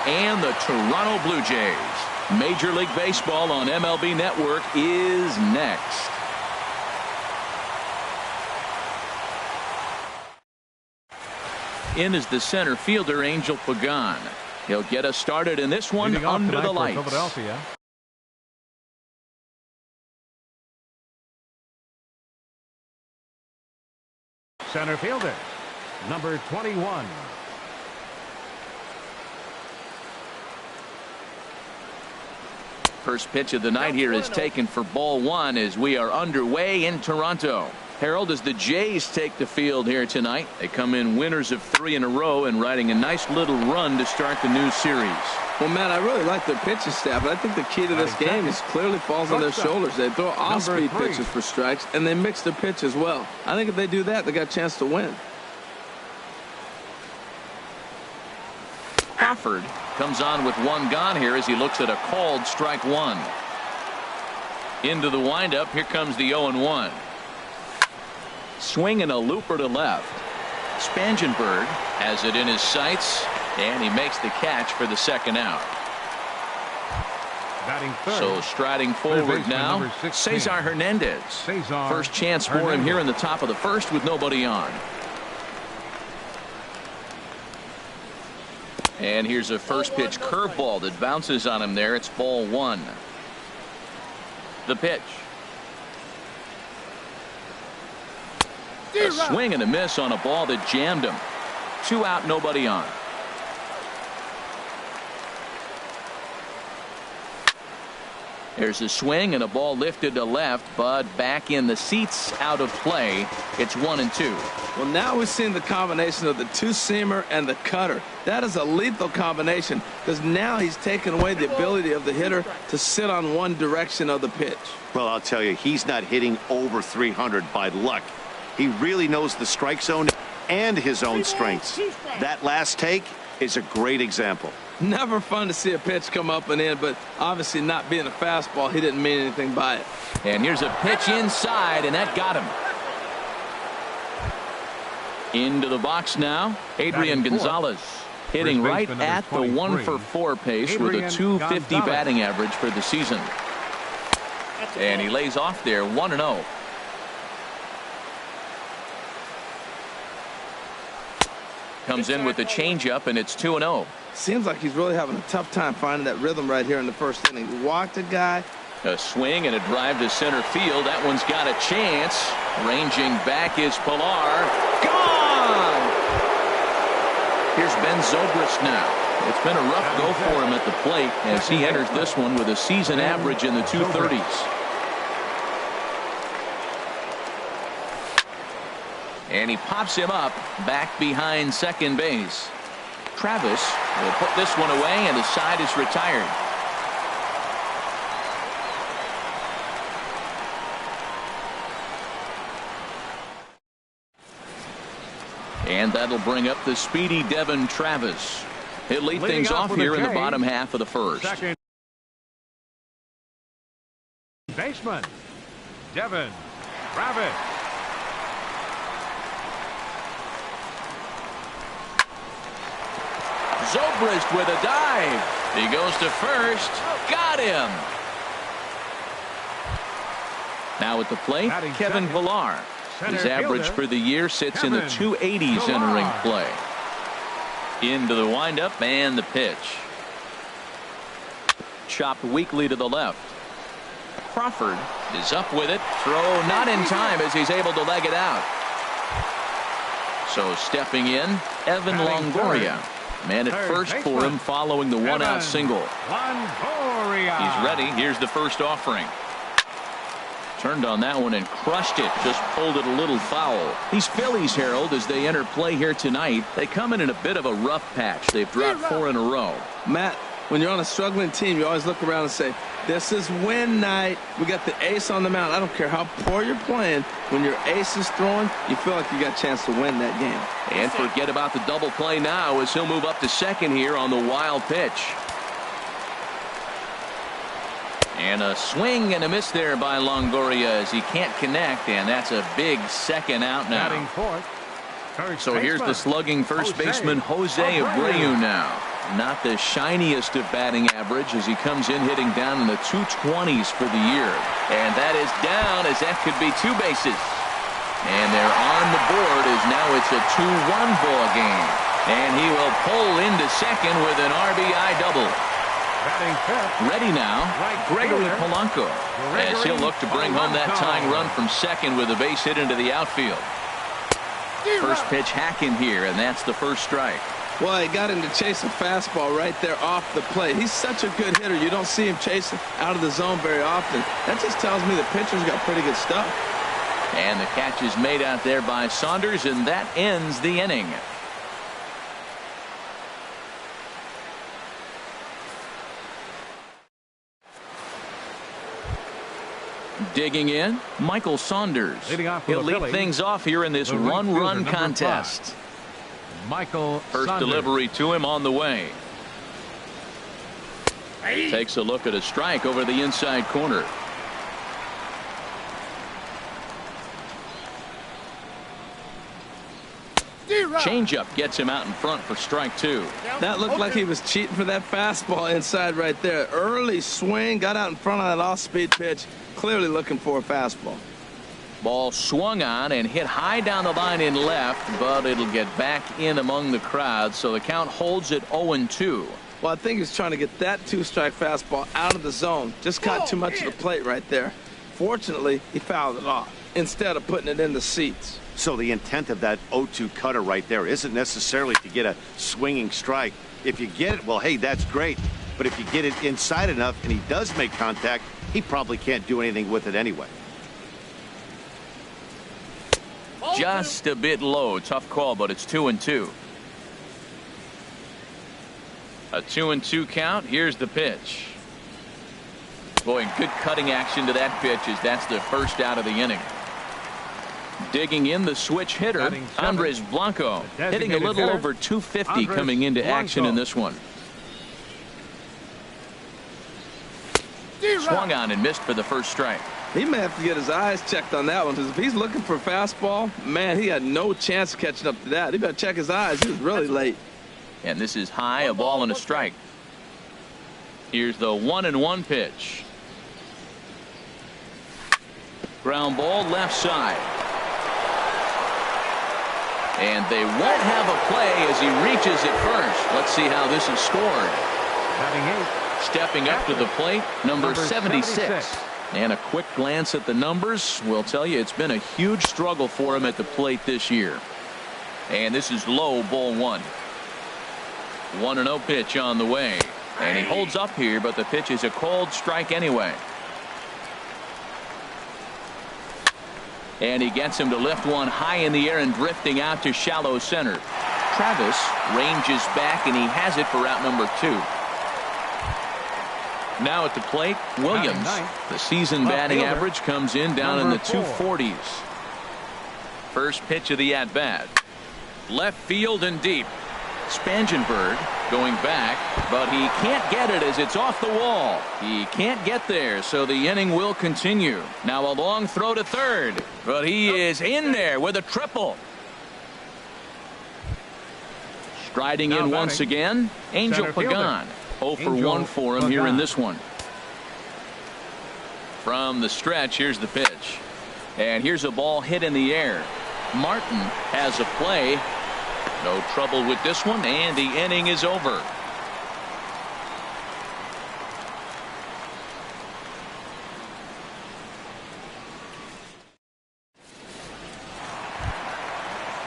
and the Toronto Blue Jays. Major League Baseball on MLB Network is next. In is the center fielder, Angel Pagan. He'll get us started in this one under the lights. Philadelphia. Center fielder, number 21. First pitch of the night here is taken for ball one as we are underway in Toronto. Harold, as the Jays take the field here tonight, they come in winners of 3 in a row and riding a nice little run to start the new series. Well, Matt, I really like their pitching staff, but I think the key to this game is clearly falls on their shoulders. They throw off-speed pitches for strikes, and they mix their pitch as well. I think if they do that, they got a chance to win. Crawford comes on with one gone here as he looks at a called strike one. Into the windup, here comes the 0-1. Swing and a looper to left. Spangenberg has it in his sights, and he makes the catch for the second out. So striding forward now, Cesar Hernandez. First chance for him here in the top of the first with nobody on. And here's a first pitch curveball that bounces on him there. It's ball one. The pitch. A swing and a miss on a ball that jammed him. 2 out, nobody on. There's a swing and a ball lifted to left, but back in the seats, out of play. It's 1-2. Well, now we've seen the combination of the two-seamer and the cutter. That is a lethal combination because now he's taken away the ability of the hitter to sit on one direction of the pitch. Well, I'll tell you, he's not hitting over 300 by luck. He really knows the strike zone and his own strengths. That last take is a great example. Never fun to see a pitch come up and in, but obviously not being a fastball, he didn't mean anything by it. And here's a pitch inside, and that got him. Into the box now, Adrian Gonzalez. Hitting right at the 1-for-4 pace with a 250 batting average for the season. And he lays off there, 1-0. Comes in with the changeup, and it's 2-0. Seems like he's really having a tough time finding that rhythm right here in the first inning. He walked a guy. A swing and a drive to center field. That one's got a chance. Ranging back is Pilar. Gone! Here's Ben Zobrist now. It's been a rough go for him at the plate as he enters this one with a season average in the 230s. And he pops him up back behind second base. Travis will put this one away, and the side is retired. And that'll bring up the speedy Devin Travis. He'll lead things off here in the bottom half of the first. Second baseman, Devin Travis. Zobrist with a dive. He goes to first. Got him. Now at the plate, Kevin Villar. His average for the year sits in the 280s entering play. Into the windup and the pitch. Chopped weakly to the left. Crawford is up with it. Throw not in time as he's able to leg it out. So stepping in, Evan Longoria. Man at first for him following the one-out single. He's ready. Here's the first offering. Turned on that one and crushed it. Just pulled it a little foul. These Phillies, Harold, as they enter play here tonight, they come in a bit of a rough patch. They've dropped 4 in a row. Matt, when you're on a struggling team, you always look around and say, this is win night. We got the ace on the mound. I don't care how poor you're playing. When your ace is throwing, you feel like you got a chance to win that game. And forget about the double play now as he'll move up to second here on the wild pitch. And a swing and a miss there by Longoria as he can't connect, and that's a big second out now. So here's the slugging first baseman Jose Abreu now. not the shiniest of batting average as he comes in hitting down in the 220s for the year. And that is down as that could be 2 bases. And they're on the board as now it's a 2-1 ball game. And he will pull into second with an RBI double. Ready now, Gregory Polanco, as he'll look to bring home that tying run from second with a base hit into the outfield. First pitch hacking here, and that's the first strike. Well, he got him to chase a fastball right there off the plate. He's such a good hitter. You don't see him chasing out of the zone very often. That just tells me the pitcher's got pretty good stuff. And the catch is made out there by Saunders, and that ends the inning. Digging in, Michael Saunders. He'll lead things off here in this one-run contest. Michael First Saunders. delivery to him on the way. Takes a look at a strike over the inside corner. Changeup gets him out in front for strike 2. That looked like he was cheating for that fastball inside right there. Early swing, got out in front of that off-speed pitch. Clearly looking for a fastball. Ball swung on and hit high down the line in left, but it'll get back in among the crowd, so the count holds at 0-2. Well, I think he's trying to get that 2-strike fastball out of the zone. Just caught too much of the plate right there. Fortunately, he fouled it off instead of putting it in the seats. So the intent of that 0-2 cutter right there isn't necessarily to get a swinging strike. If you get it, well, hey, that's great. But if you get it inside enough and he does make contact, he probably can't do anything with it anyway. Just a bit low. Tough call, but it's 2-2. A 2-2 count. Here's the pitch. Boy, good cutting action to that pitch as that's the first out of the inning. Digging in, the switch hitter, Andres Blanco, hitting a little over 250 coming into action in this one. Swung on and missed for the first strike. He may have to get his eyes checked on that one, because if he's looking for a fastball, man, he had no chance of catching up to that. He better check his eyes. He was really late. And this is high, a ball and a strike. Here's the 1-1 pitch. Ground ball left side. And they won't have a play as he reaches it first. Let's see how this is scored. Stepping up to the plate, number 76. And a quick glance at the numbers will tell you it's been a huge struggle for him at the plate this year. And this is low, ball 1. 1-0 pitch on the way. And he holds up here, but the pitch is a called strike anyway. And he gets him to lift one high in the air and drifting out to shallow center. Travis ranges back, and he has it for out number 2. Now at the plate, Williams. The season batting average comes in down in the 240s. First pitch of the at-bat. Left field and deep. Spangenberg going back, but he can't get it as it's off the wall. He can't get there, so the inning will continue. Now a long throw to third, but he is in there with a triple. Striding in once again, Angel Pagan. 0 for 1 for him here in this one. From the stretch, here's the pitch. And here's a ball hit in the air. Martin has a play. No trouble with this one, and the inning is over.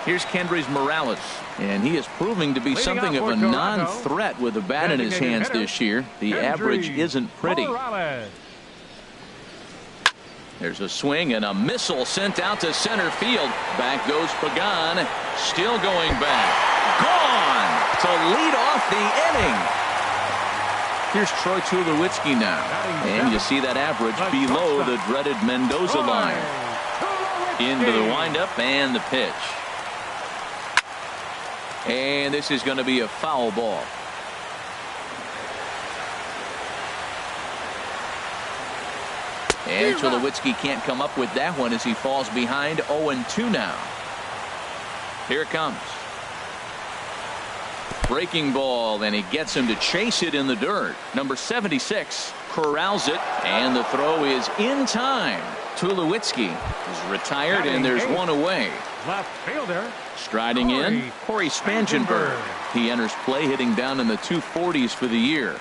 Here's Kendrys Morales, and he is proving to be something of a non-threat with the bat in his hands this year. The average isn't pretty. There's a swing and a missile sent out to center field. Back goes Pagan, still going back. Gone to lead off the inning. Here's Troy Tulowitzki now, and you see that average below the dreaded Mendoza line. Into the windup and the pitch. And this is going to be a foul ball. And Tulowitzki can't come up with that one as he falls behind 0-2 now. Here it comes. Breaking ball, and he gets him to chase it in the dirt. Number 76 corrals it, and the throw is in time. Tulowitzki is retired, and there's one away. Left fielder. Striding in, Corey Spangenberg. He enters play hitting down in the 240s for the year.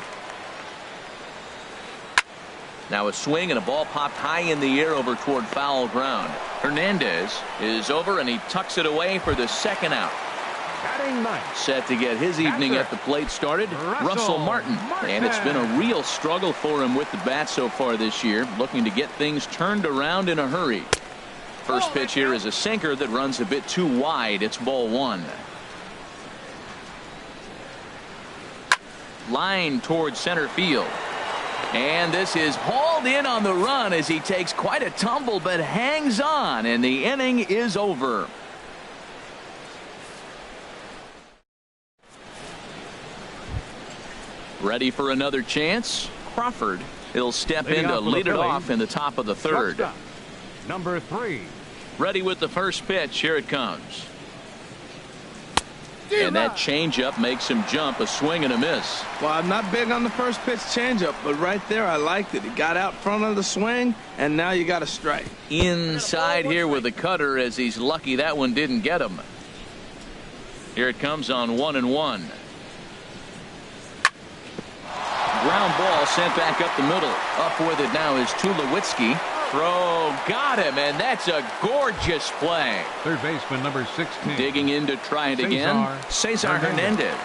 Now a swing and a ball popped high in the air over toward foul ground. Hernandez is over, and he tucks it away for the second out. Set to get his evening at the plate started, Russell Martin. And it's been a real struggle for him with the bat so far this year, looking to get things turned around in a hurry. First pitch here is a sinker that runs a bit too wide. It's ball one. Line towards center field. And this is hauled in on the run as he takes quite a tumble but hangs on, and the inning is over. Ready for another chance? Crawford. He'll step in to lead it off in the top of the third. Number 3. Ready with the first pitch. Here it comes. And that changeup makes him jump. A swing and a miss. Well, I'm not big on the first pitch changeup, but right there I liked it. He got out front of the swing, and now you got a strike. Inside here with the cutter, as he's lucky that one didn't get him. Here it comes on 1-1. Ground ball sent back up the middle. Up with it now is Tulowitzki. Throw got him, and that's a gorgeous play. Third baseman number 16. Digging in to try it again. Cesar Hernandez.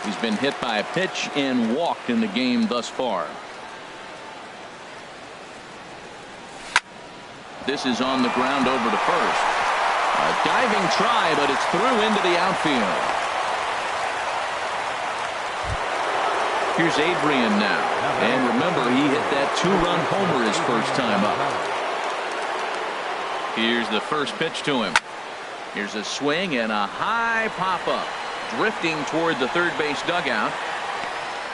He's been hit by a pitch and walked in the game thus far. This is on the ground over to first. A diving try, but it's through into the outfield. Here's Adrian now. And remember, he hit that 2-run homer his first time up. Here's the first pitch to him. Here's a swing and a high pop-up. Drifting toward the third base dugout.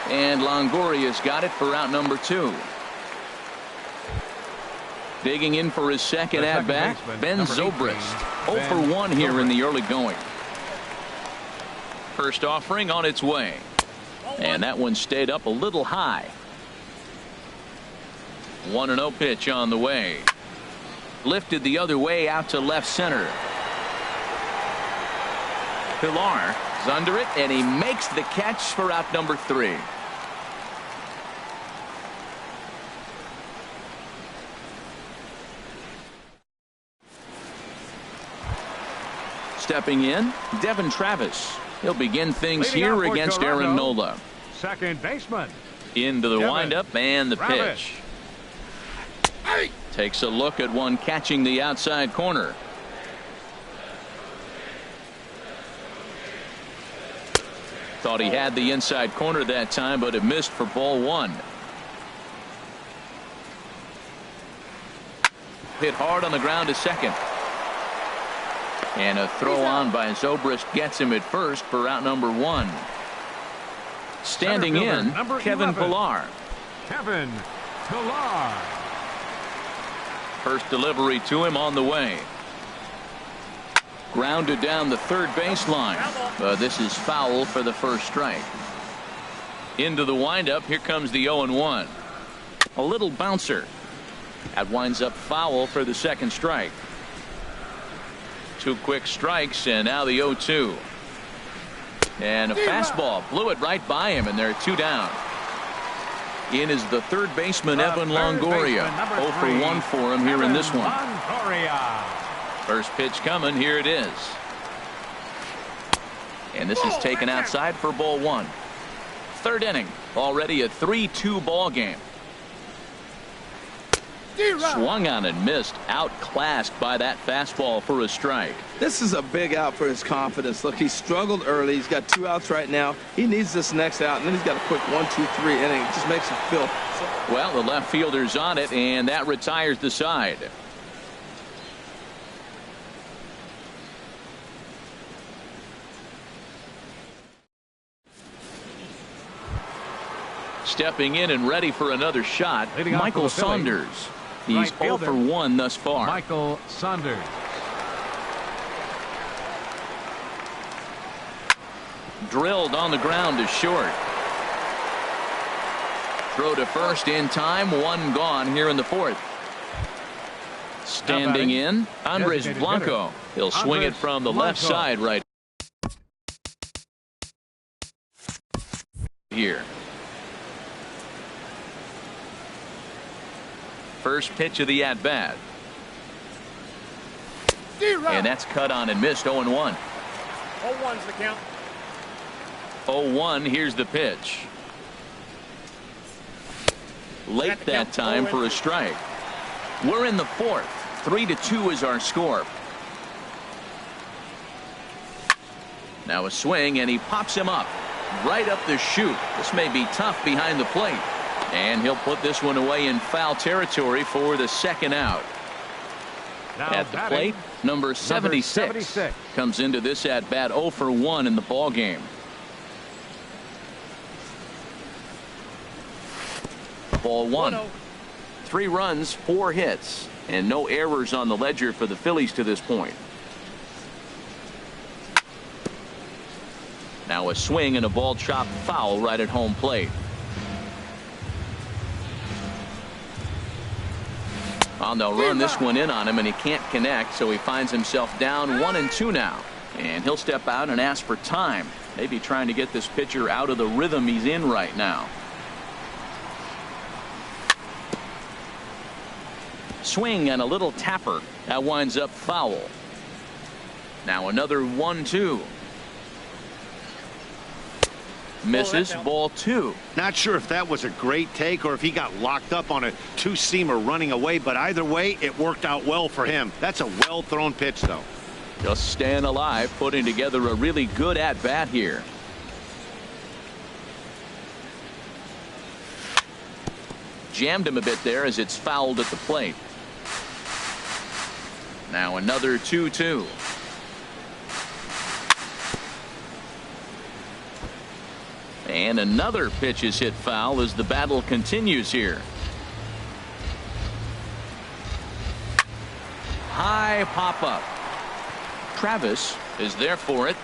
And Longoria's got it for out number 2. Digging in for his second at-bat, Ben Zobrist. 0 for 1 here in the early going. First offering on its way. And that one stayed up a little high. 1-0 pitch on the way. Lifted the other way out to left center. Pilar is under it, and he makes the catch for out number 3. Stepping in, Devin Travis. He'll begin things here against Aaron Nola. Second baseman. Into the windup and the pitch. Takes a look at one catching the outside corner. Thought he had the inside corner that time, but it missed for ball 1. Hit hard on the ground to second. And a throw on by Zobrist gets him at first for out number 1. Standing in, Kevin Pilar. Kevin Pilar. First delivery to him on the way. Grounded down the third baseline. This is foul for the first strike. Into the windup. Here comes the 0-1. A little bouncer. That winds up foul for the second strike. 2 quick strikes, and now the 0-2. And a fastball blew it right by him, and there are 2 down. In is the third baseman, Evan Longoria. 0 for 1 for him here in this one. First pitch coming. Here it is. And this is taken outside for ball 1. Third inning. Already a 3-2 ball game. Swung on and missed. Outclassed by that fastball for a strike. This is a big out for his confidence. Look, he struggled early. He's got 2 outs right now. He needs this next out, and then he's got a quick 1-2-3 inning. It just makes him feel. Well, the left fielder's on it, and that retires the side. Stepping in and ready for another shot, Michael Saunders. He's 0 for 1 thus far. Michael Saunders. Drilled on the ground to short. Throw to first in time. One gone here in the fourth. Standing in, Andres Blanco. He'll swing it from the left side right here. First pitch of the at-bat. And that's cut on and missed. 0-1. 0-1's the count. 0-1. Here's the pitch. Late that time for a strike. We're in the fourth. 3-2 is our score. Now a swing, and he pops him up right up the chute. This may be tough behind the plate, and he'll put this one away in foul territory for the second out. Now at the plate, number 76 comes into this at bat 0 for 1 in the ball game. Ball 1. 3 runs, 4 hits, and no errors on the ledger for the Phillies to this point. Now a swing and a ball chopped foul right at home plate. Well, they'll run this one in on him, and he can't connect, so he finds himself down 1-2 now. And he'll step out and ask for time, maybe trying to get this pitcher out of the rhythm he's in right now. Swing and a little tapper. That winds up foul. Now another 1-2. Misses. Ball 2. Not sure if that was a great take or if he got locked up on a two-seamer running away, but either way, it worked out well for him. That's a well-thrown pitch, though. Just staying alive, putting together a really good at-bat here. Jammed him a bit there as it's fouled at the plate. Now another 2-2. And another pitch is hit foul as the battle continues here. High pop up. Travis is there for it.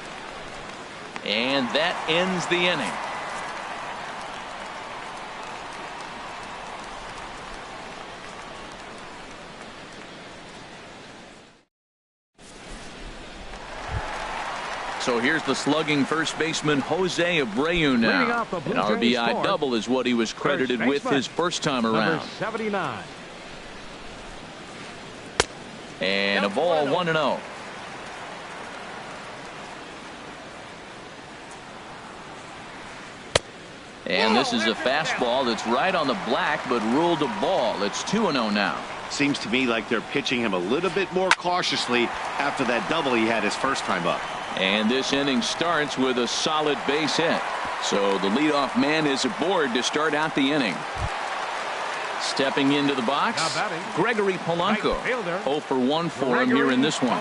And that ends the inning. So here's the slugging first baseman Jose Abreu now. An RBI double is what he was credited with his first time around. 79. And a ball 1-0. And this is a fastball that's right on the black but ruled a ball. It's 2-0 now. Seems to me like they're pitching him a little bit more cautiously after that double he had his first time up. And this inning starts with a solid base hit. So the leadoff man is aboard to start out the inning. Stepping into the box, Gregory Polanco. 0 for 1 for him here in this one.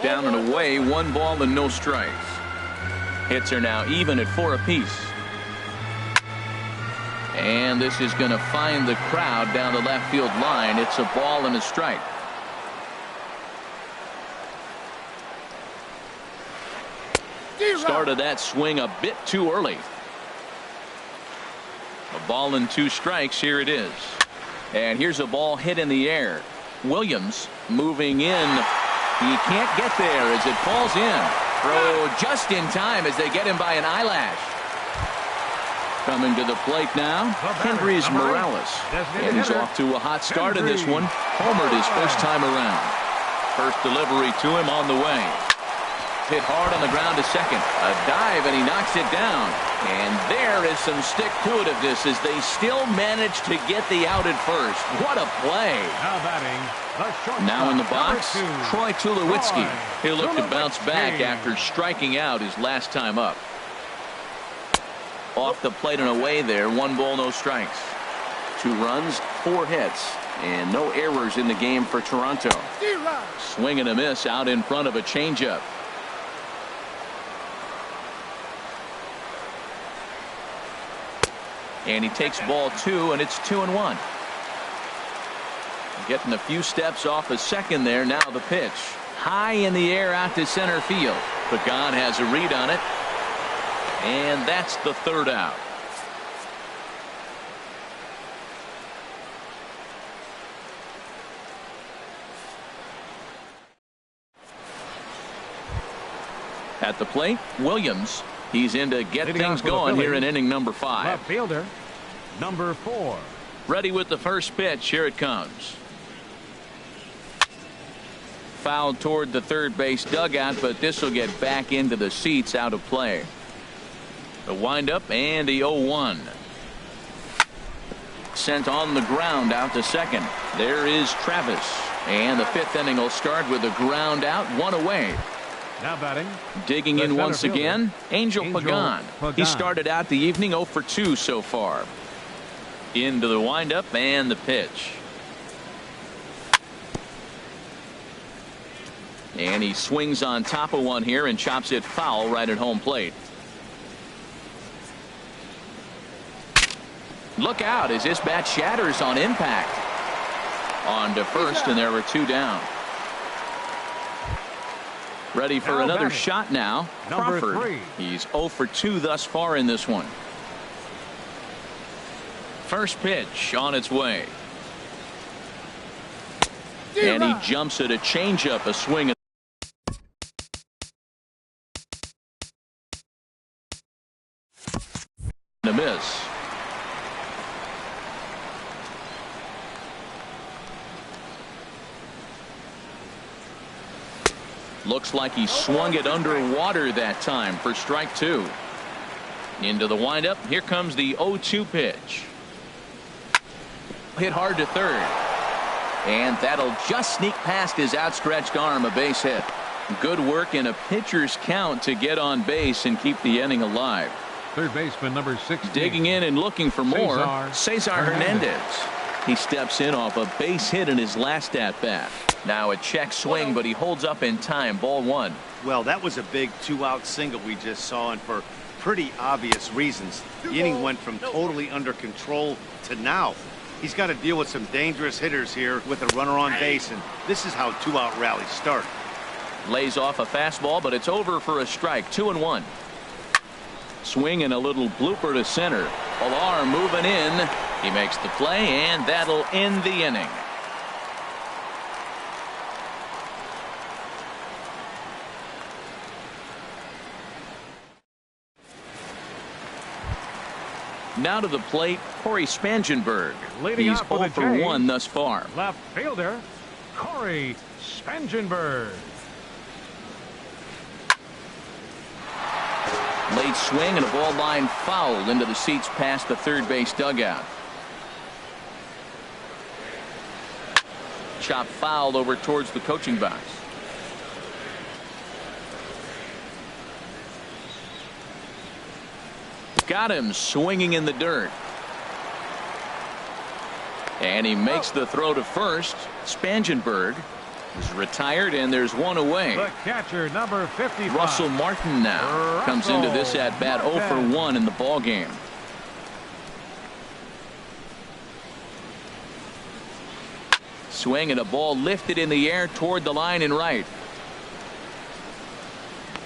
Down and away, 1 ball and no strikes. Hits are now even at 4 apiece. And this is going to find the crowd down the left field line. It's a ball and a strike. Started that swing a bit too early. A ball and 2 strikes. Here it is. And here's a ball hit in the air. Williams moving in. He can't get there as it falls in. Throw just in time as they get him by an eyelash. Coming to the plate now, Kendrys Morales. And he's off to a hot start in this one. Homered his first time around. First delivery to him on the way. Hit hard on the ground to second. A dive, and he knocks it down. And there is some stick-to-itiveness as they still manage to get the out at first. What a play. Now in the box, Troy Tulowitzki. He'll look to bounce back after striking out his last time up. Off the plate and away there. 1 ball, no strikes. 2 runs, 4 hits, and no errors in the game for Toronto. Swing and a miss out in front of a changeup. And he takes ball 2, and it's 2-1. Getting a few steps off a second there. Now the pitch. High in the air out to center field. Pagan has a read on it. And that's the third out. At the plate, Williams. He's in to get things going here in inning number 5. Left fielder, number 4. Ready with the first pitch. Here it comes. Fouled toward the third base dugout, but this will get back into the seats, out of play. The windup and the 0-1. Sent on the ground out to second. There is Travis. And the 5th inning will start with a ground out, 1 away. Now batting. Digging in once again, Angel Pagan. He started out the evening 0 for 2 so far. Into the windup and the pitch. And he swings on top of one here and chops it foul right at home plate. Look out as this bat shatters on impact. On to first, and there were 2 down. Ready for another shot now. Number Crawford. 3. He's 0 for 2 thus far in this one. First pitch on its way. And he jumps at a changeup, a swing. And a miss. Looks like he swung it underwater that time for strike 2. Into the windup. Here comes the 0-2 pitch. Hit hard to third. And that'll just sneak past his outstretched arm, a base hit. Good work in a pitcher's count to get on base and keep the inning alive. Third baseman number 16. Digging in and looking for more. Cesar Hernandez. He steps in off a base hit in his last at bat. Now a check swing, but he holds up in time. Ball 1. Well, that was a big 2-out single we just saw, and for pretty obvious reasons. The inning went from totally under control to now. He's got to deal with some dangerous hitters here with a runner on base, and this is how 2-out rallies start. Lays off a fastball, but it's over for a strike. 2-1. Swing and a little blooper to center. Pilar moving in. He makes the play, and that'll end the inning. Now to the plate, Corey Spangenberg. He's 0 for 1 thus far. Left fielder, Corey Spangenberg. Late swing and a ball line fouled into the seats past the third base dugout. Chop fouled over towards the coaching box. Got him swinging in the dirt. And he makes the throw to first. Spangenberg is retired, and there's 1 away. The catcher, number 55. Russell Martin now comes into this at bat 0 for 1 in the ball game. Swing and a ball lifted in the air toward the line and right.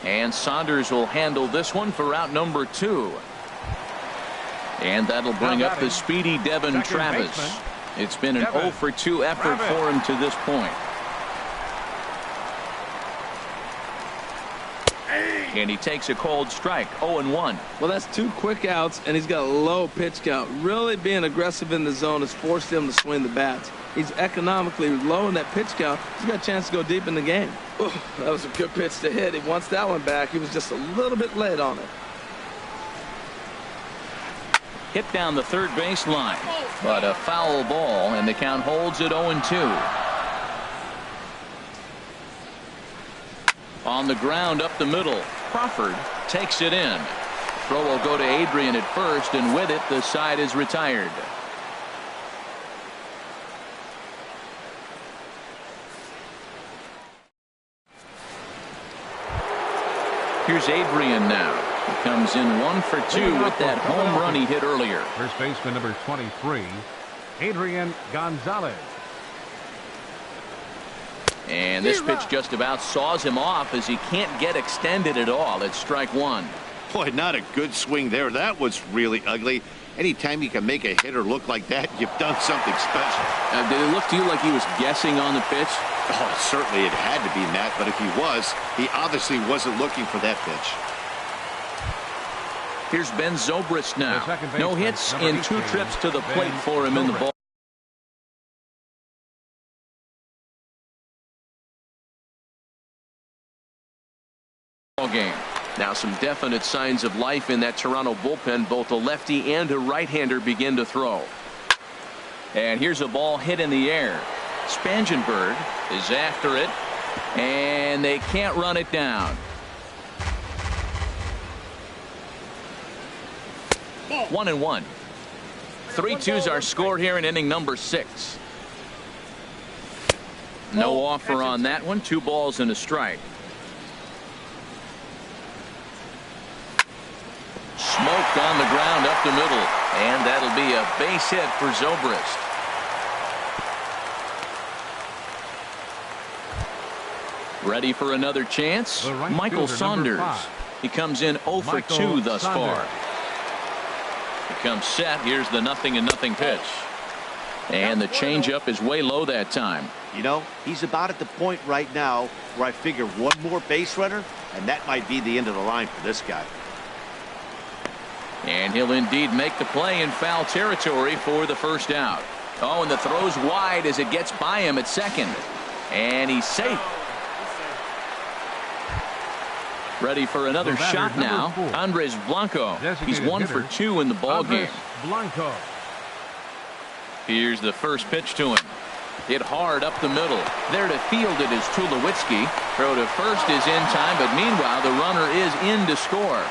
And Saunders will handle this one for out number 2. And that'll bring up the speedy Devin Travis. It's been an 0 for 2 effort for him to this point. And he takes a cold strike. 0-1. Well, that's 2 quick outs, and he's got a low pitch count. Really being aggressive in the zone has forced him to swing the bats. He's economically low in that pitch count. He's got a chance to go deep in the game. Ooh, that was a good pitch to hit. He wants that one back. He was just a little bit late on it. Hit down the third base line, but a foul ball, and the count holds at 0-2. On the ground up the middle, Crawford takes it in. Throw will go to Adrian at first, and with it the side is retired. Here's Adrian now. He comes in 1 for 2 with that home run he hit earlier. First baseman number 23, Adrian Gonzalez. And this pitch just about saws him off as he can't get extended at all. It's strike one. Boy, not a good swing there. That was really ugly. Anytime you can make a hitter look like that, you've done something special. Did it look to you like he was guessing on the pitch? Oh, certainly it had to be, Matt, but if he was, he obviously wasn't looking for that pitch. Here's Ben Zobrist now. No hits in 2 trips to the plate for him in the ball game. Now some definite signs of life in that Toronto bullpen. Both a lefty and a right-hander begin to throw. And here's a ball hit in the air. Spangenberg is after it, and they can't run it down. 1-1. 3-2s are scored here in inning number 6. No offer on that one. 2 balls and a strike. Smoked on the ground up the middle, and that'll be a base hit for Zobrist. Ready for another chance? Michael Saunders. He comes in 0 for 2 thus far. He comes set. Here's the 0-0 pitch. And the changeup is way low that time. You know, he's about at the point right now where I figure one more base runner, and that might be the end of the line for this guy. And he'll indeed make the play in foul territory for the first out. Oh, and the throw's wide as it gets by him at second. And he's safe. Ready for another shot now. Andres Blanco. He's 1 for 2 in the ball game. Blanco. Here's the first pitch to him. Hit hard up the middle. There to field it is Tulowitzki. Throw to first is in time, but meanwhile the runner is in to score.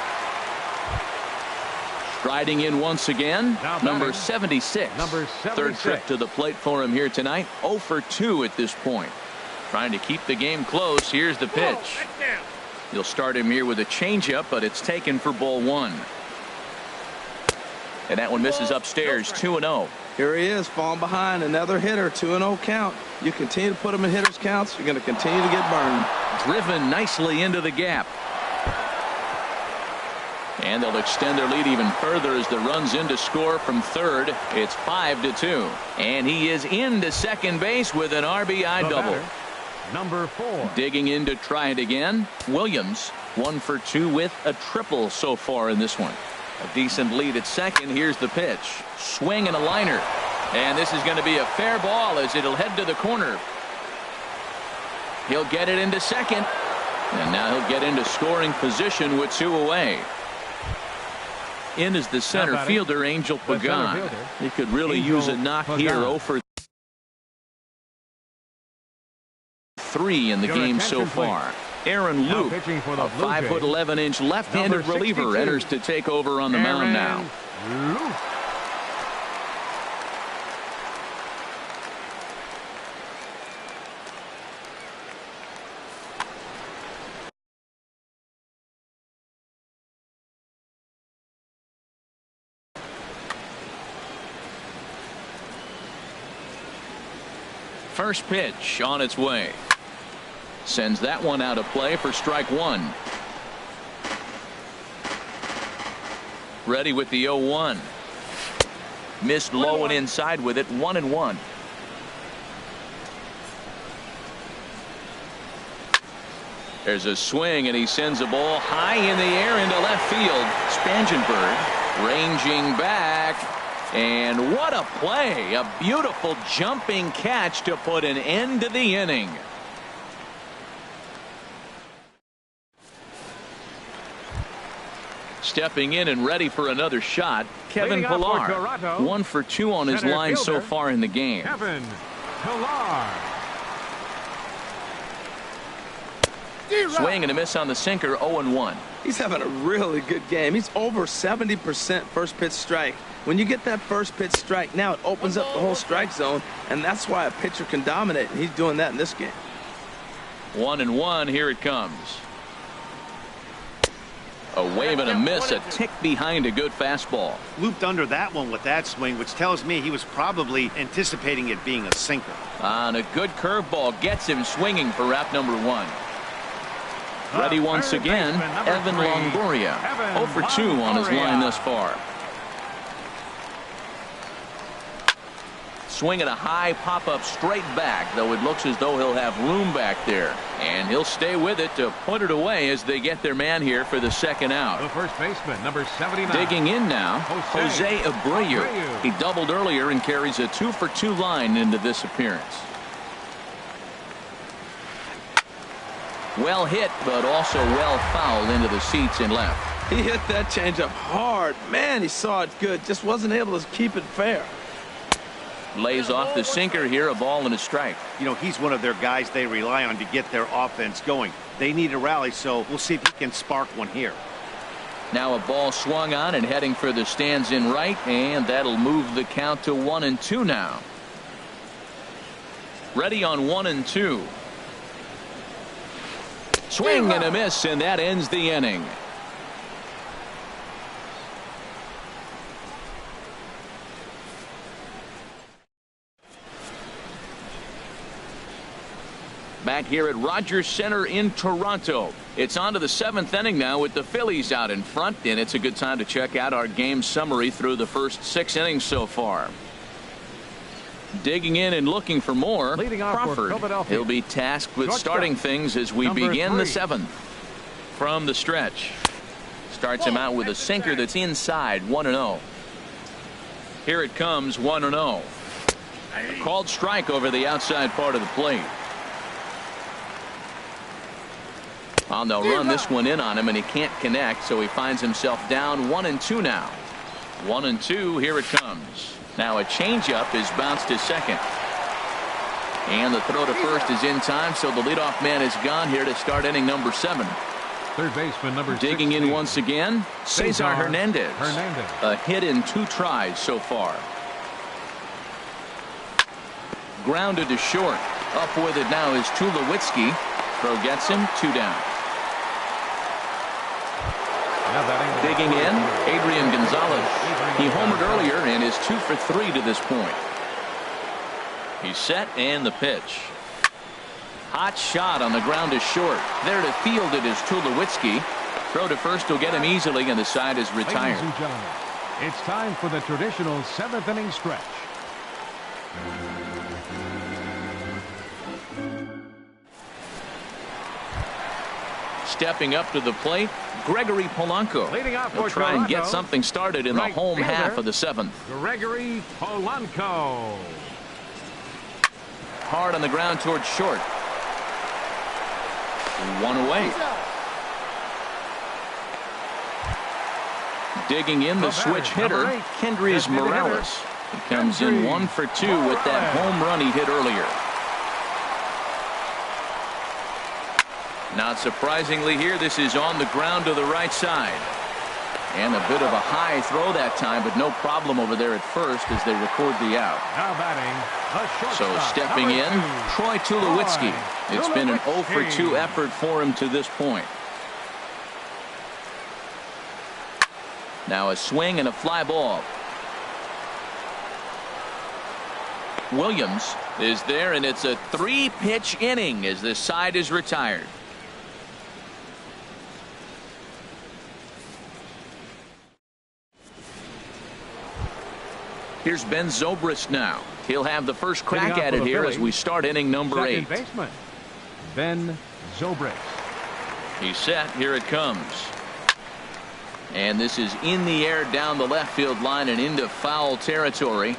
Striding in once again, number 76. Third trip to the plate for him here tonight. 0 for 2 at this point. Trying to keep the game close. Here's the pitch. You'll start him here with a changeup, but it's taken for ball 1. And that one misses upstairs. 2-0. Here he is, falling behind. Another hitter. 2-0 count. You continue to put him in hitters counts, you're going to continue to get burned. Driven nicely into the gap. And they'll extend their lead even further as the runs in to score from third. It's 5-2. And he is into second base with an RBI double. Number 4. Digging in to try it again. Williams 1 for 2 with a triple so far in this one. A decent lead at second. Here's the pitch. Swing and a liner. And this is going to be a fair ball as it'll head to the corner. He'll get it into second. And now he'll get into scoring position with 2 away. In is the center fielder, Angel Pagan. He could really use a knock here. 0 for 3 in the game so far. Aaron Luke, a 5'11" left-handed reliever, enters to take over on the mound now. First pitch on its way. Sends that one out of play for strike 1. Ready with the 0-1. Missed low and inside with it. 1-1. There's a swing and he sends a ball high in the air into left field. Spangenberg ranging back. And what a play. A beautiful jumping catch to put an end to the inning. Stepping in and ready for another shot, Kevin Pillar. 1 for 2 on his line so far in the game. Kevin Pillar. Swing and a miss on the sinker. 0-1. He's having a really good game. He's over 70% first pitch strike. When you get that first pitch strike, now it opens up the whole strike zone, and that's why a pitcher can dominate, and he's doing that in this game. 1-1. Here it comes. A wave and a miss, a tick behind a good fastball. Looped under that one with that swing, which tells me he was probably anticipating it being a sinker. On a good curveball gets him swinging for wrap number 1. Ready once again, Evan Longoria. 0 for 2 on his line thus far. Swinging a high pop-up straight back, though it looks as though he'll have room back there. And he'll stay with it to put it away as they get their man here for the second out. The first baseman, number 79. Digging in now, Jose Abreu. He doubled earlier and carries a 2 for 2 line into this appearance. Well hit, but also well fouled into the seats in left. He hit that changeup hard. Man, he saw it good. Just wasn't able to keep it fair. Lays off the sinker here, a ball and a strike. You know, he's one of their guys they rely on to get their offense going. They need a rally, so we'll see if he can spark one here. Now a ball swung on and heading for the stands in right, and that'll move the count to 1-2 now. Ready on 1-2. Swing and a miss, and that ends the inning. Back here at Rogers Center in Toronto. It's on to the 7th inning now with the Phillies out in front, and it's a good time to check out our game summary through the first 6 innings so far. Digging in and looking for more, Crawford. He'll be tasked with starting things as we begin the 7th. From the stretch. Starts him out with a sinker that's inside, 1-0. Here it comes, 1-0. Called strike over the outside part of the plate. They'll run this one in on him, and he can't connect, so he finds himself down 1-2 now. 1-2, here it comes. Now a changeup is bounced to second. And the throw to first is in time, so the leadoff man is gone here to start inning number 7. Third baseman, number 16. Digging in once again, Cesar Hernandez. A hit in 2 tries so far. Grounded to short. Up with it now is Tulowitzki. Throw gets him, 2 down. Digging in, Adrian Gonzalez. He homered earlier and is 2 for 3 to this point. He's set and the pitch. Hot shot on the ground is short. There to field it is Tulowitzki. Throw to first will get him easily, and the side is retired. Ladies and gentlemen, it's time for the traditional 7th inning stretch. Stepping up to the plate, Gregory Polanco. He'll try and get something started in the home half of the 7th. Gregory Polanco. Hard on the ground towards short. 1 away. Digging in the switch hitter, Kendrys Morales. He comes in 1 for 2 with that home run he hit earlier. Not surprisingly here, this is on the ground to the right side. And a bit of a high throw that time, but no problem over there at first as they record the out. Now batting, so stepping in, Troy Tulowitzki. It's been an 0 for 2 effort for him to this point. Now a swing and a fly ball. Williams is there, and it's a 3-pitch inning as this side is retired. Here's Ben Zobrist now. He'll have the first crack at it here as we start inning number 8. Baseman, Ben Zobrist. He's set. Here it comes. And this is in the air down the left field line and into foul territory.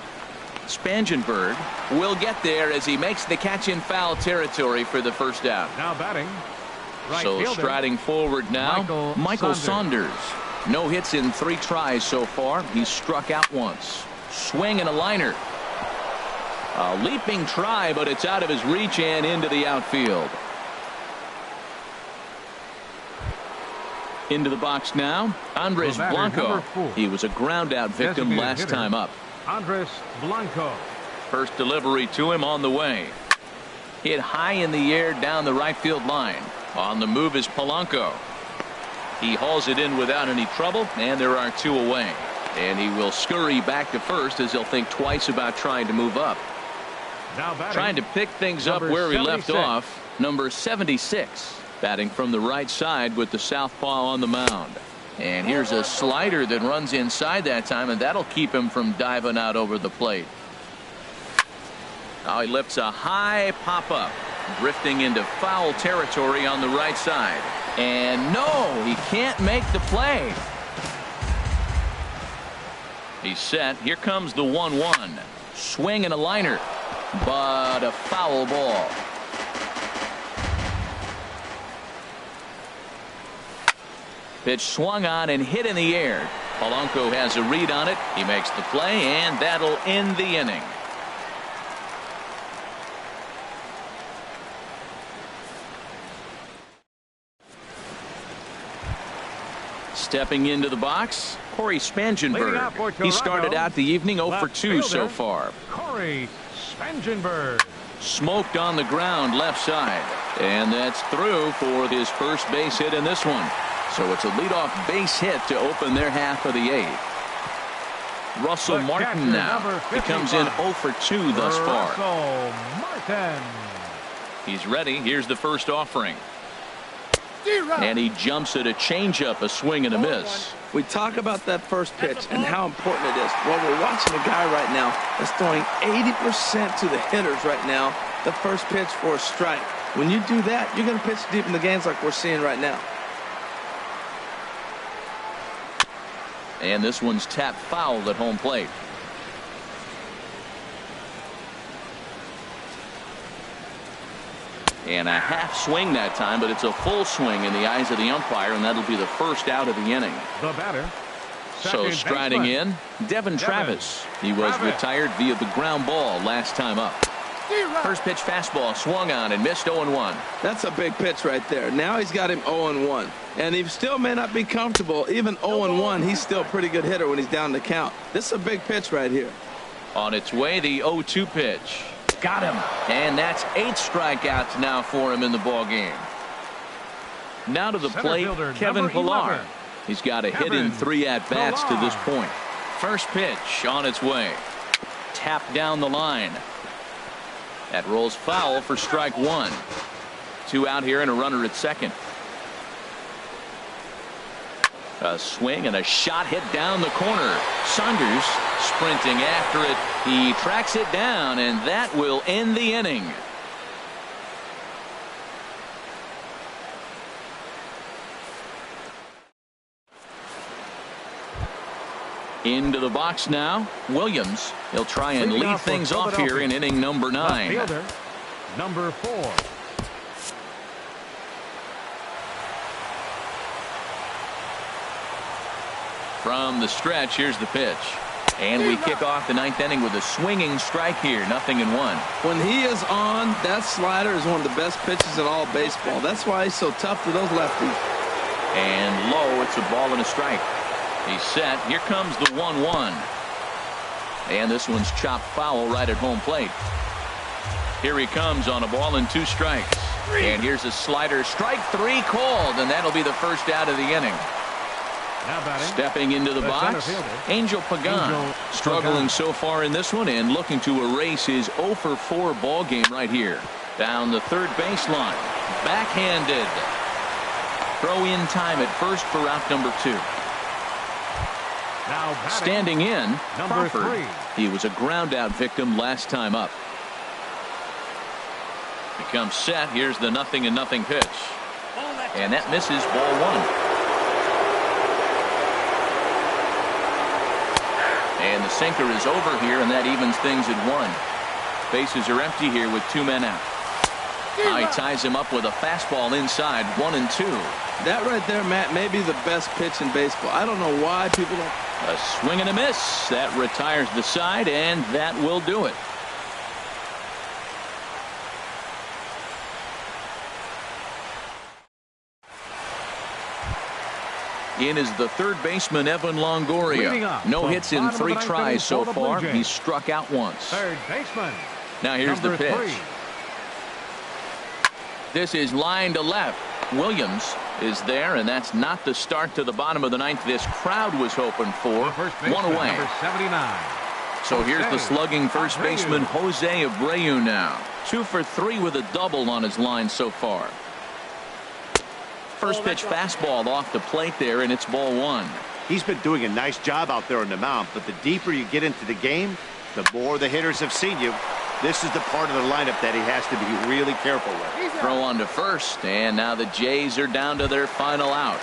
Spangenberg will get there as he makes the catch in foul territory for the first out. Now batting, right so fielder, striding forward now, Michael Saunders. No hits in 3 tries so far. He's struck out once. Swing and a liner. A leaping try, but it's out of his reach and into the outfield. Into the box now, Andres Blanco. He was a ground out victim last time up. Andres Blanco. First delivery to him on the way. Hit high in the air down the right field line. On the move is Polanco. He hauls it in without any trouble, and there are 2 away. And he will scurry back to first as he'll think twice about trying to move up. Now batting, trying to pick things up where he left off. Number 76, batting from the right side with the southpaw on the mound. And here's a slider that runs inside that time, and that'll keep him from diving out over the plate. Now he lifts a high pop-up, drifting into foul territory on the right side. And no, he can't make the play. He's set. Here comes the 1-1. Swing and a liner, but a foul ball. Pitch swung on and hit in the air. Polanco has a read on it. He makes the play, and that'll end the inning. Stepping into the box, Corey Spangenberg. He started out the evening 0 for 2 so far. Corey Spangenberg. Smoked on the ground left side. And that's through for his first base hit in this one. So it's a leadoff base hit to open their half of the 8th. Russell Martin now. He comes in 0 for 2 thus far. Russell Martin. He's ready. Here's the first offering. And he jumps at a changeup, a swing and a miss. We talk about that first pitch and how important it is. Well, we're watching a guy right now that's throwing 80% to the hitters right now. The first pitch for a strike. When you do that, you're going to pitch deep in the games like we're seeing right now. And this one's tapped foul at home plate. And a half swing that time, but it's a full swing in the eyes of the umpire, and that'll be the first out of the inning. The batter. So striding in, Devin Travis. He was retired via the ground ball last time up. First pitch fastball swung on and missed 0-1. That's a big pitch right there. Now he's got him 0-1. And he still may not be comfortable. Even 0-1, he's still a pretty good hitter when he's down the count. This is a big pitch right here. On its way, the 0-2 pitch. Got him. And that's 8 strikeouts now for him in the ball game. Now to the plate, Kevin Pillar. He's got a hit in 3 at-bats to this point. First pitch on its way. Tapped down the line. That rolls foul for strike 1. 2 out here and a runner at second. A swing and a shot hit down the corner. Saunders sprinting after it. He tracks it down, and that will end the inning. Into the box now, Williams. He'll try and lead things off here in inning number 9. Fielder, number 4. From the stretch, here's the pitch. And we kick off the 9th inning with a swinging strike here, 0-1. When he is on, that slider is one of the best pitches in all baseball. That's why he's so tough to those lefties. And low, it's a ball and a strike. He's set. Here comes the 1-1. And this one's chopped foul right at home plate. Here he comes on a ball and 2 strikes. And here's a slider. Strike 3 called, and that'll be the first out of the inning. Stepping into the box, Angel Pagan. Struggling so far in this one and looking to erase his 0 for 4 ball game right here. Down the third baseline. Backhanded. Throw in time at first for out number 2. Now standing in, number Crawford. 3. He was a ground out victim last time up. Becomes set. Here's the 0-0 pitch. And that misses, ball 1. And the sinker is over here, and that evens things at 1. Bases are empty here with 2 men out. Now he ties him up with a fastball inside, 1-2. That right there, Matt, may be the best pitch in baseball. I don't know why people don't. A swing and a miss. That retires the side, and that will do it. In is the third baseman, Evan Longoria. No hits in 3 tries so far. He's struck out once. Third baseman. Now here's the pitch. 3. This is line to left. Williams is there, and that's not the start to the bottom of the ninth this crowd was hoping for. One away. Number 79. So here's the slugging first baseman Jose Abreu now. 2 for 3 with a double on his line so far. First pitch fastball off the plate there, and it's ball 1. He's been doing a nice job out there on the mound, but the deeper you get into the game, the more the hitters have seen you. This is the part of the lineup that he has to be really careful with. Throw on to first, and now the Jays are down to their final out.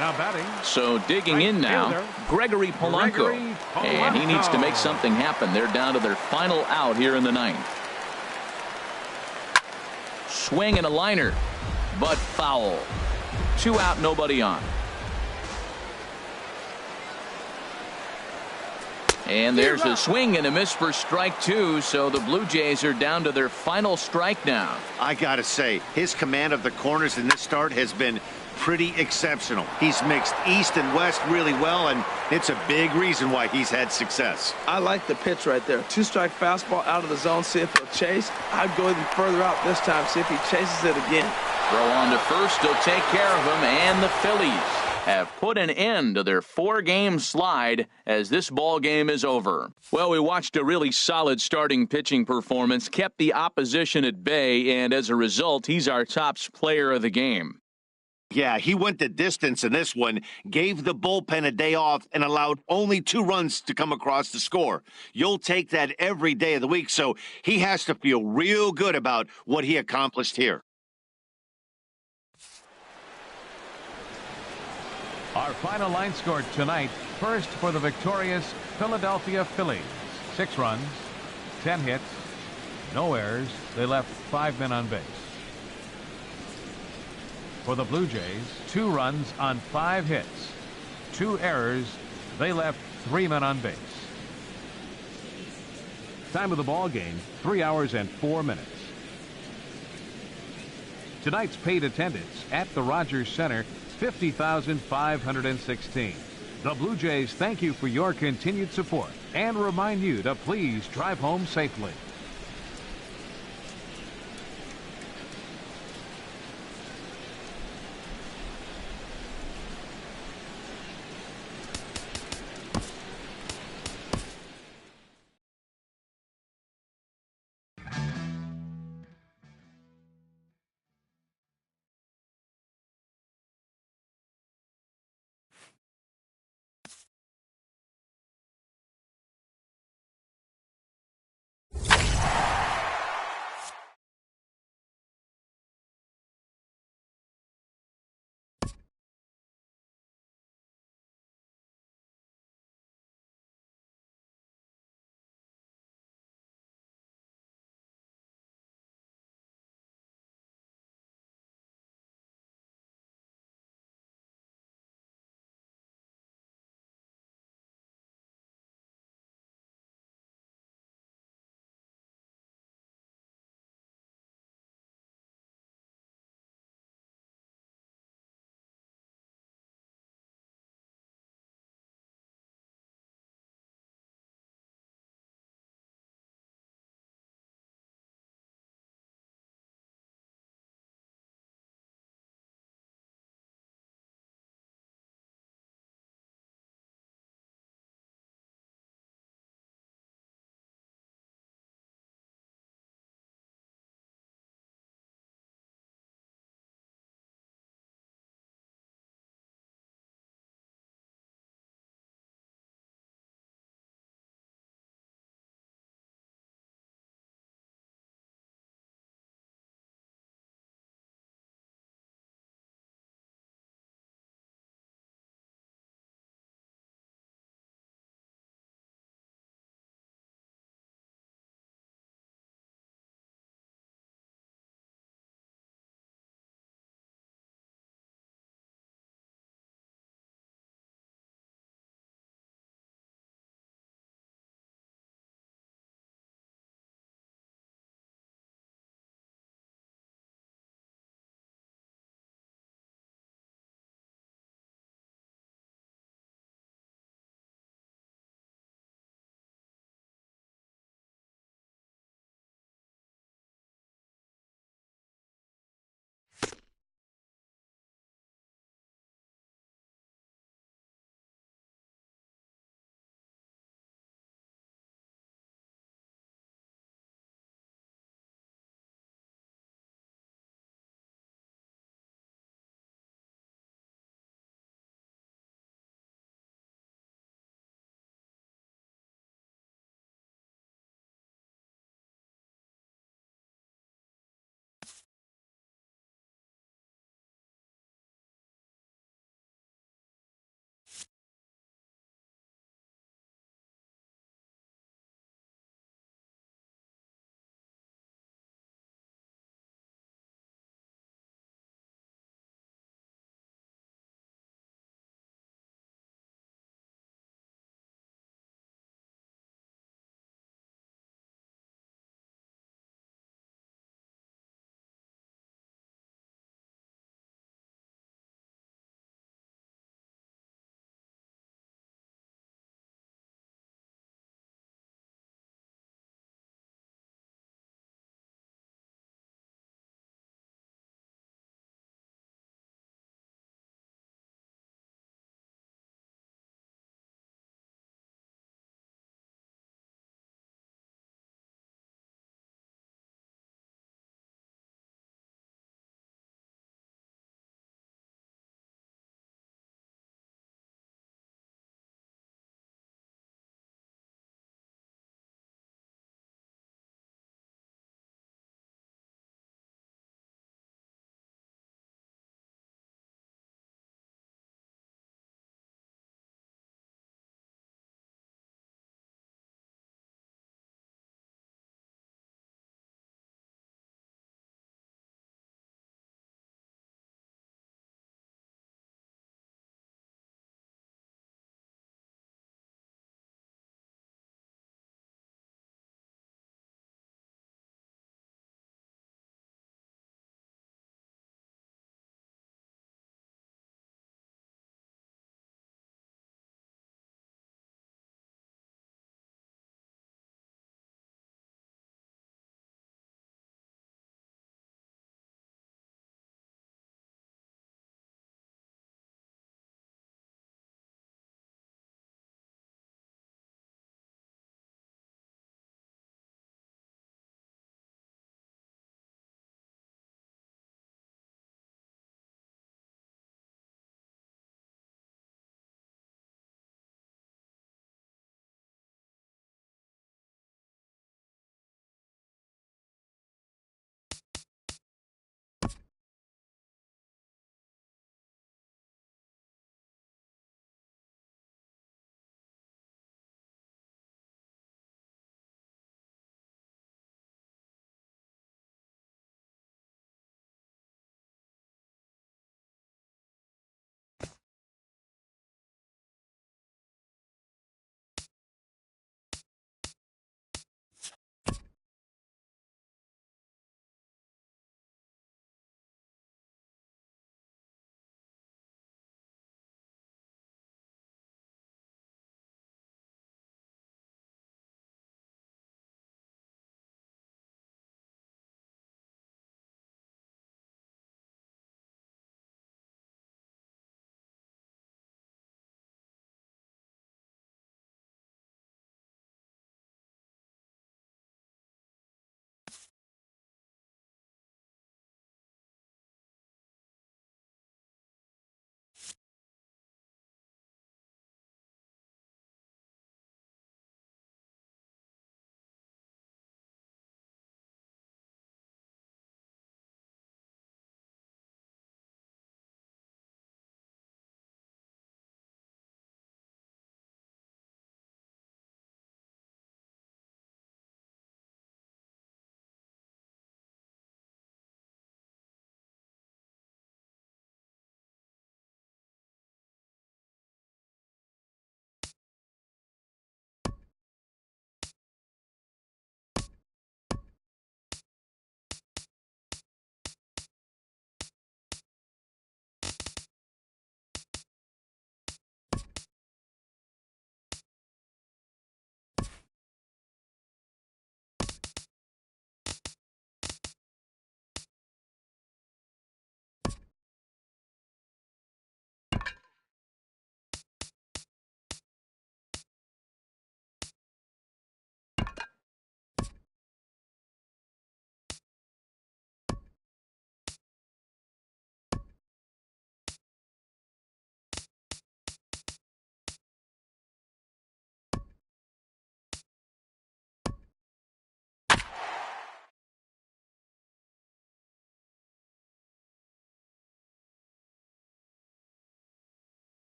Now batting. So digging in now, Gregory Polanco. And he needs to make something happen. They're down to their final out here in the ninth. Swing and a liner, but foul. 2 out, nobody on. And there's a swing and a miss for strike 2, so the Blue Jays are down to their final strike now. I gotta say, his command of the corners in this start has been pretty exceptional. He's mixed east and west really well, and it's a big reason why he's had success. I like the pitch right there. 2-strike fastball out of the zone, see if he'll chase. I'd go even further out this time, see if he chases it again. Throw on to first, he'll take care of him, and the Phillies have put an end to their 4-game slide as this ball game is over. Well, we watched a really solid starting pitching performance, kept the opposition at bay, and as a result, he's our top player of the game. Yeah, he went the distance in this one, gave the bullpen a day off, and allowed only 2 runs to come across the score. You'll take that every day of the week, so he has to feel real good about what he accomplished here. Our final line score tonight, first for the victorious Philadelphia Phillies. 6 runs, 10 hits, no errors. They left 5 men on base. For the Blue Jays, 2 runs on 5 hits, 2 errors. They left 3 men on base. Time of the ball game, 3 hours and 4 minutes. Tonight's paid attendance at the Rogers Center, 50,516. The Blue Jays thank you for your continued support and remind you to please drive home safely.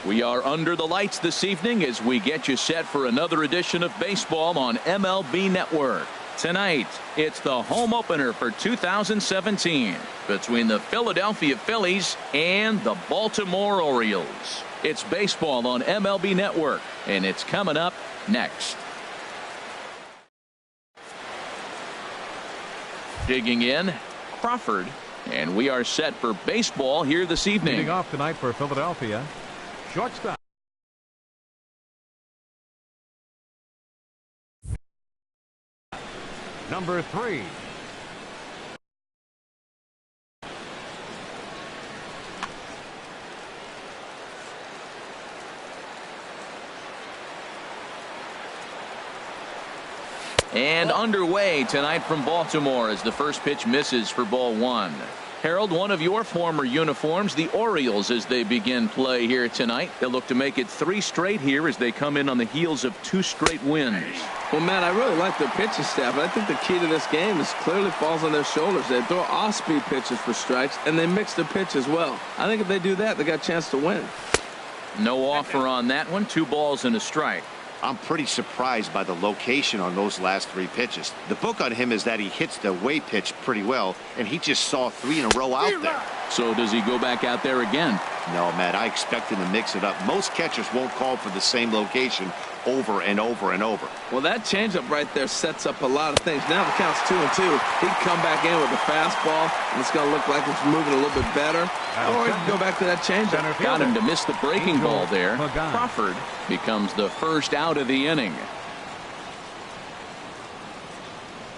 We are under the lights this evening as we get you set for another edition of baseball on MLB Network. Tonight, it's the home opener for 2017 between the Philadelphia Phillies and the Baltimore Orioles. It's baseball on MLB Network, and it's coming up next. Digging in, Crawford, and we are set for baseball here this evening. Leading off tonight for Philadelphia, shortstop. Number 3. And underway tonight from Baltimore as the first pitch misses for ball 1. Harold, one of your former uniforms, the Orioles, as they begin play here tonight. They'll look to make it 3 straight here as they come in on the heels of 2 straight wins. Well, Matt, I really like their pitching staff, but I think the key to this game is clearly falls on their shoulders. They throw off-speed pitches for strikes, and they mix the pitch as well. I think if they do that, they got a chance to win. No offer on that one. 2 balls and a strike. I'm pretty surprised by the location on those last 3 pitches. The book on him is that he hits the away pitch pretty well, and he just saw 3 in a row out there. So does he go back out there again? No, Matt, I expect him to mix it up. Most catchers won't call for the same location over and over and over. Well, that changeup right there sets up a lot of things. Now the count's 2-2. He can come back in with a fastball, and it's going to look like it's moving a little bit better. Or he can go back to that changeup. Got him to miss the breaking ball there. Crawford becomes the first out of the inning.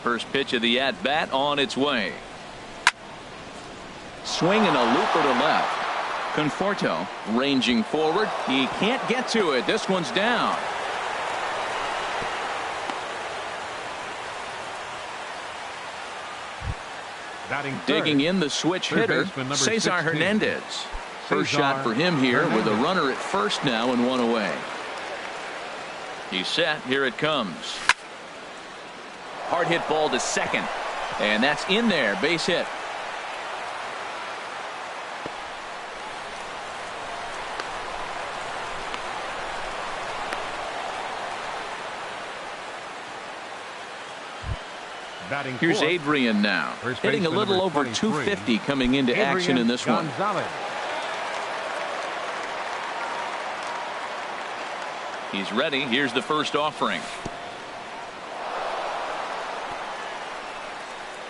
First pitch of the at-bat on its way. Swinging a looper to left. Conforto ranging forward. He can't get to it. This one's down. Digging in the switch hitter, Cesar Hernandez. First shot for him here with a runner at first now and 1 away. He's set. Here it comes. Hard hit ball to second. And that's in there. Base hit. Here's Adrian now, hitting a little over 250 coming into action in this one. He's ready. Here's the first offering.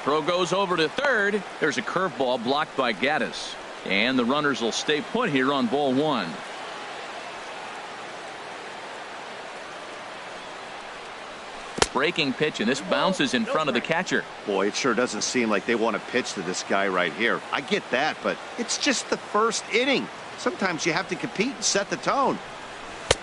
Throw goes over to third. There's a curveball blocked by Gaddis. And the runners will stay put here on ball 1. Breaking pitch, and this bounces in front of the catcher. Boy, it sure doesn't seem like they want to pitch to this guy right here. I get that, but it's just the first inning. Sometimes you have to compete and set the tone.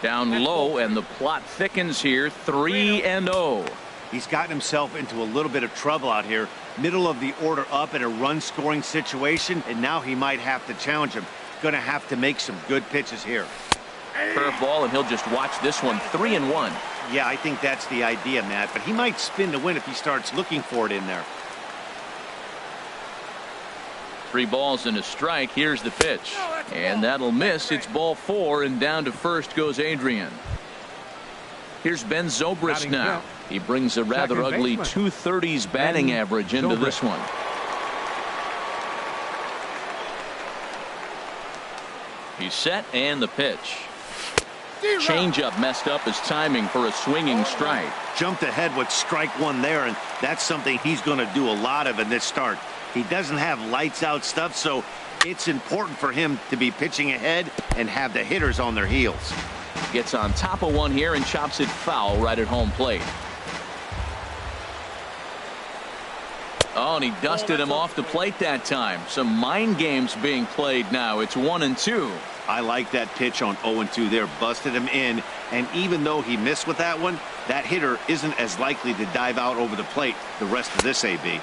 Down low, and the plot thickens here. 3-0. He's gotten himself into a little bit of trouble out here. Middle of the order up in a run-scoring situation, and now he might have to challenge him. Going to have to make some good pitches here. Curveball, and he'll just watch this one. 3-1. Yeah, I think that's the idea, Matt, but he might spin to win if he starts looking for it in there. 3 balls and a strike. Here's the pitch, and that'll miss. It's ball 4, and down to first goes Adrian. Here's Ben Zobrist now. He brings a rather ugly 230s batting average into this one. He's set, and the pitch. Changeup messed up his timing for a swinging strike. Jumped ahead with strike 1 there, and that's something he's going to do a lot of in this start. He doesn't have lights out stuff, so it's important for him to be pitching ahead and have the hitters on their heels. Gets on top of one here and chops it foul right at home plate. Oh, and he dusted him off the plate that time. Some mind games being played now. It's 1-2. I like that pitch on 0-2 there. Busted him in, and even though he missed with that one, that hitter isn't as likely to dive out over the plate the rest of this AB.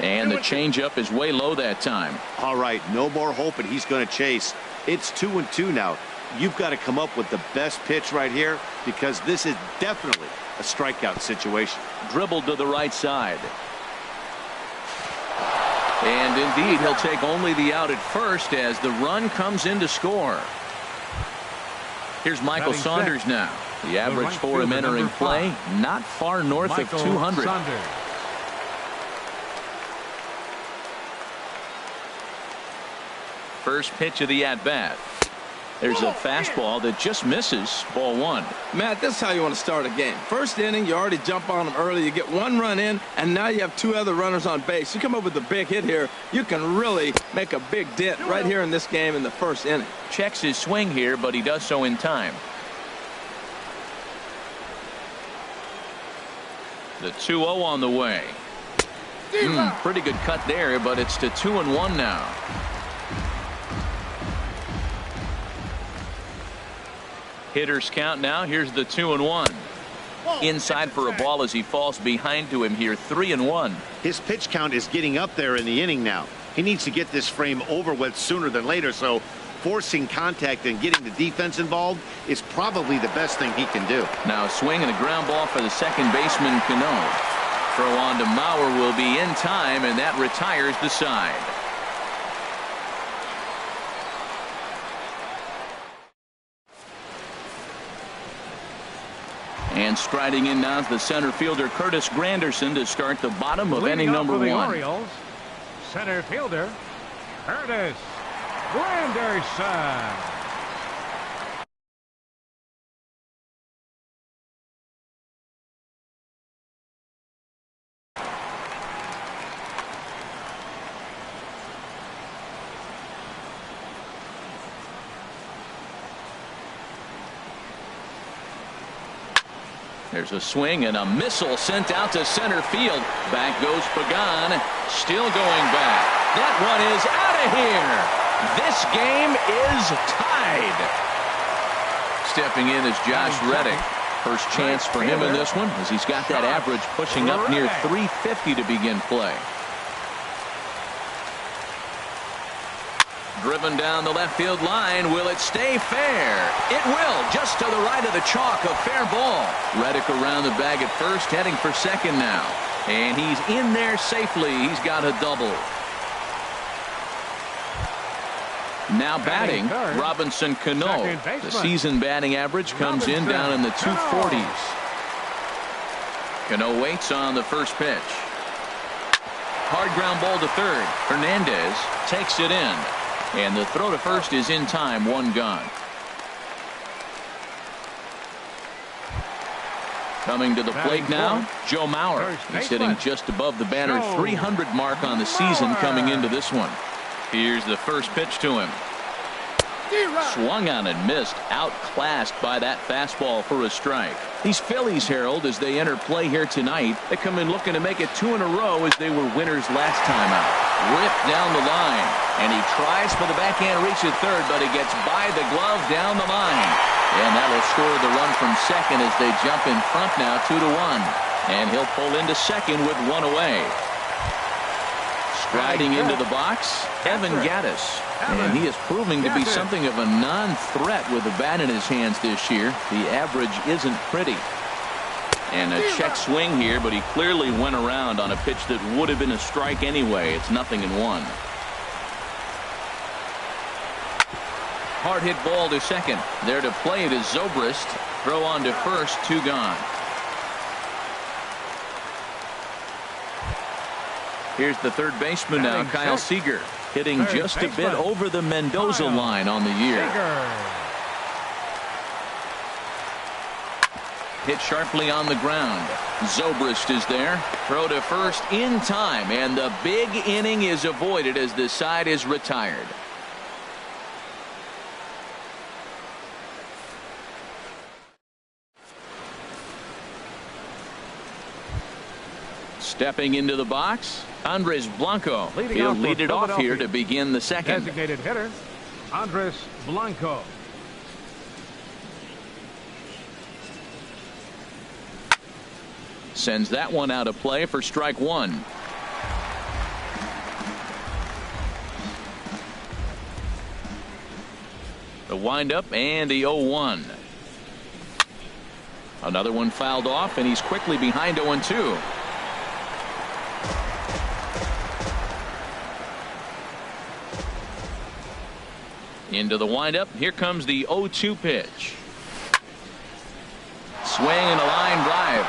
And the changeup is way low that time. All right, no more hoping he's going to chase. It's 2-2 now. You've got to come up with the best pitch right here because this is definitely a strikeout situation. Dribbled to the right side. And indeed, he'll take only the out at first as the run comes in to score. Here's Michael Batting Saunders sixth. now. The average right for him fielder, entering number play, 5. not far north Michael of 200. Saunders. First pitch of the at-bat. There's a fastball that just misses. Ball 1. Matt, this is how you want to start a game. First inning, you already jump on them early. You get 1 run in, and now you have 2 other runners on base. You come up with a big hit here, you can really make a big dent right here in this game in the first inning. Checks his swing here, but he does so in time. The 2-0 on the way. Pretty good cut there, but it's to 2-1 now. Hitters count now. Here's the 2-1. Inside for a ball as he falls behind to him here. 3-1. His pitch count is getting up there in the inning now. He needs to get this frame over with sooner than later, so forcing contact and getting the defense involved is probably the best thing he can do. Now a swing and a ground ball for the second baseman, Keunho. Throw on to Mauer will be in time, and that retires the side. And striding in now is the center fielder Curtis Granderson to start the bottom of inning number 1. Orioles, center fielder Curtis Granderson. There's a swing and a missile sent out to center field. Back goes Pagan. Still going back. That one is out of here. This game is tied. Stepping in is Josh Reddick. First chance for him in this one as he's got that average pushing up near 350 to begin play. Driven down the left field line. Will it stay fair? It will. Just to the right of the chalk. A fair ball. Reddick around the bag at first, heading for second now. And he's in there safely. He's got a double. Now batting, Robinson Cano. The season batting average comes in down in the 240s. Cano waits on the first pitch. Hard ground ball to third. Hernandez takes it in. And the throw to first is in time. 1 gone. Coming to the plate now, Joe Mauer. He's hitting just above the banner 300 mark on the season coming into this one. Here's the first pitch to him. Swung on and missed. Outclassed by that fastball for a strike. These Phillies, Harold, as they enter play here tonight, they come in looking to make it 2 in a row as they were winners last time out. Ripped down the line, and he tries for the backhand reach at third, but he gets by the glove down the line. And that'll score the run from second as they jump in front now 2-1. And he'll pull into second with 1 away. Striding into the box, Evan Gattis. And he is proving to be something of a non-threat with the bat in his hands this year. The average isn't pretty. And a check swing here, but he clearly went around on a pitch that would have been a strike anyway. It's 0-1. Hard hit ball to second. There to play it is Zobrist. Throw on to first. 2 gone. Here's the third baseman now, Kyle Seager, hitting just a bit over the Mendoza line on the year. Hit sharply on the ground. Zobrist is there. Throw to first in time, and the big inning is avoided as the side is retired. Stepping into the box, Andres Blanco. He'll lead it off here to begin the second. Designated hitter, Andres Blanco. Sends that one out of play for strike 1. The windup and the 0-1. Another one fouled off, and he's quickly behind 0-2. Into the windup. Here comes the 0-2 pitch. swing and a line drive.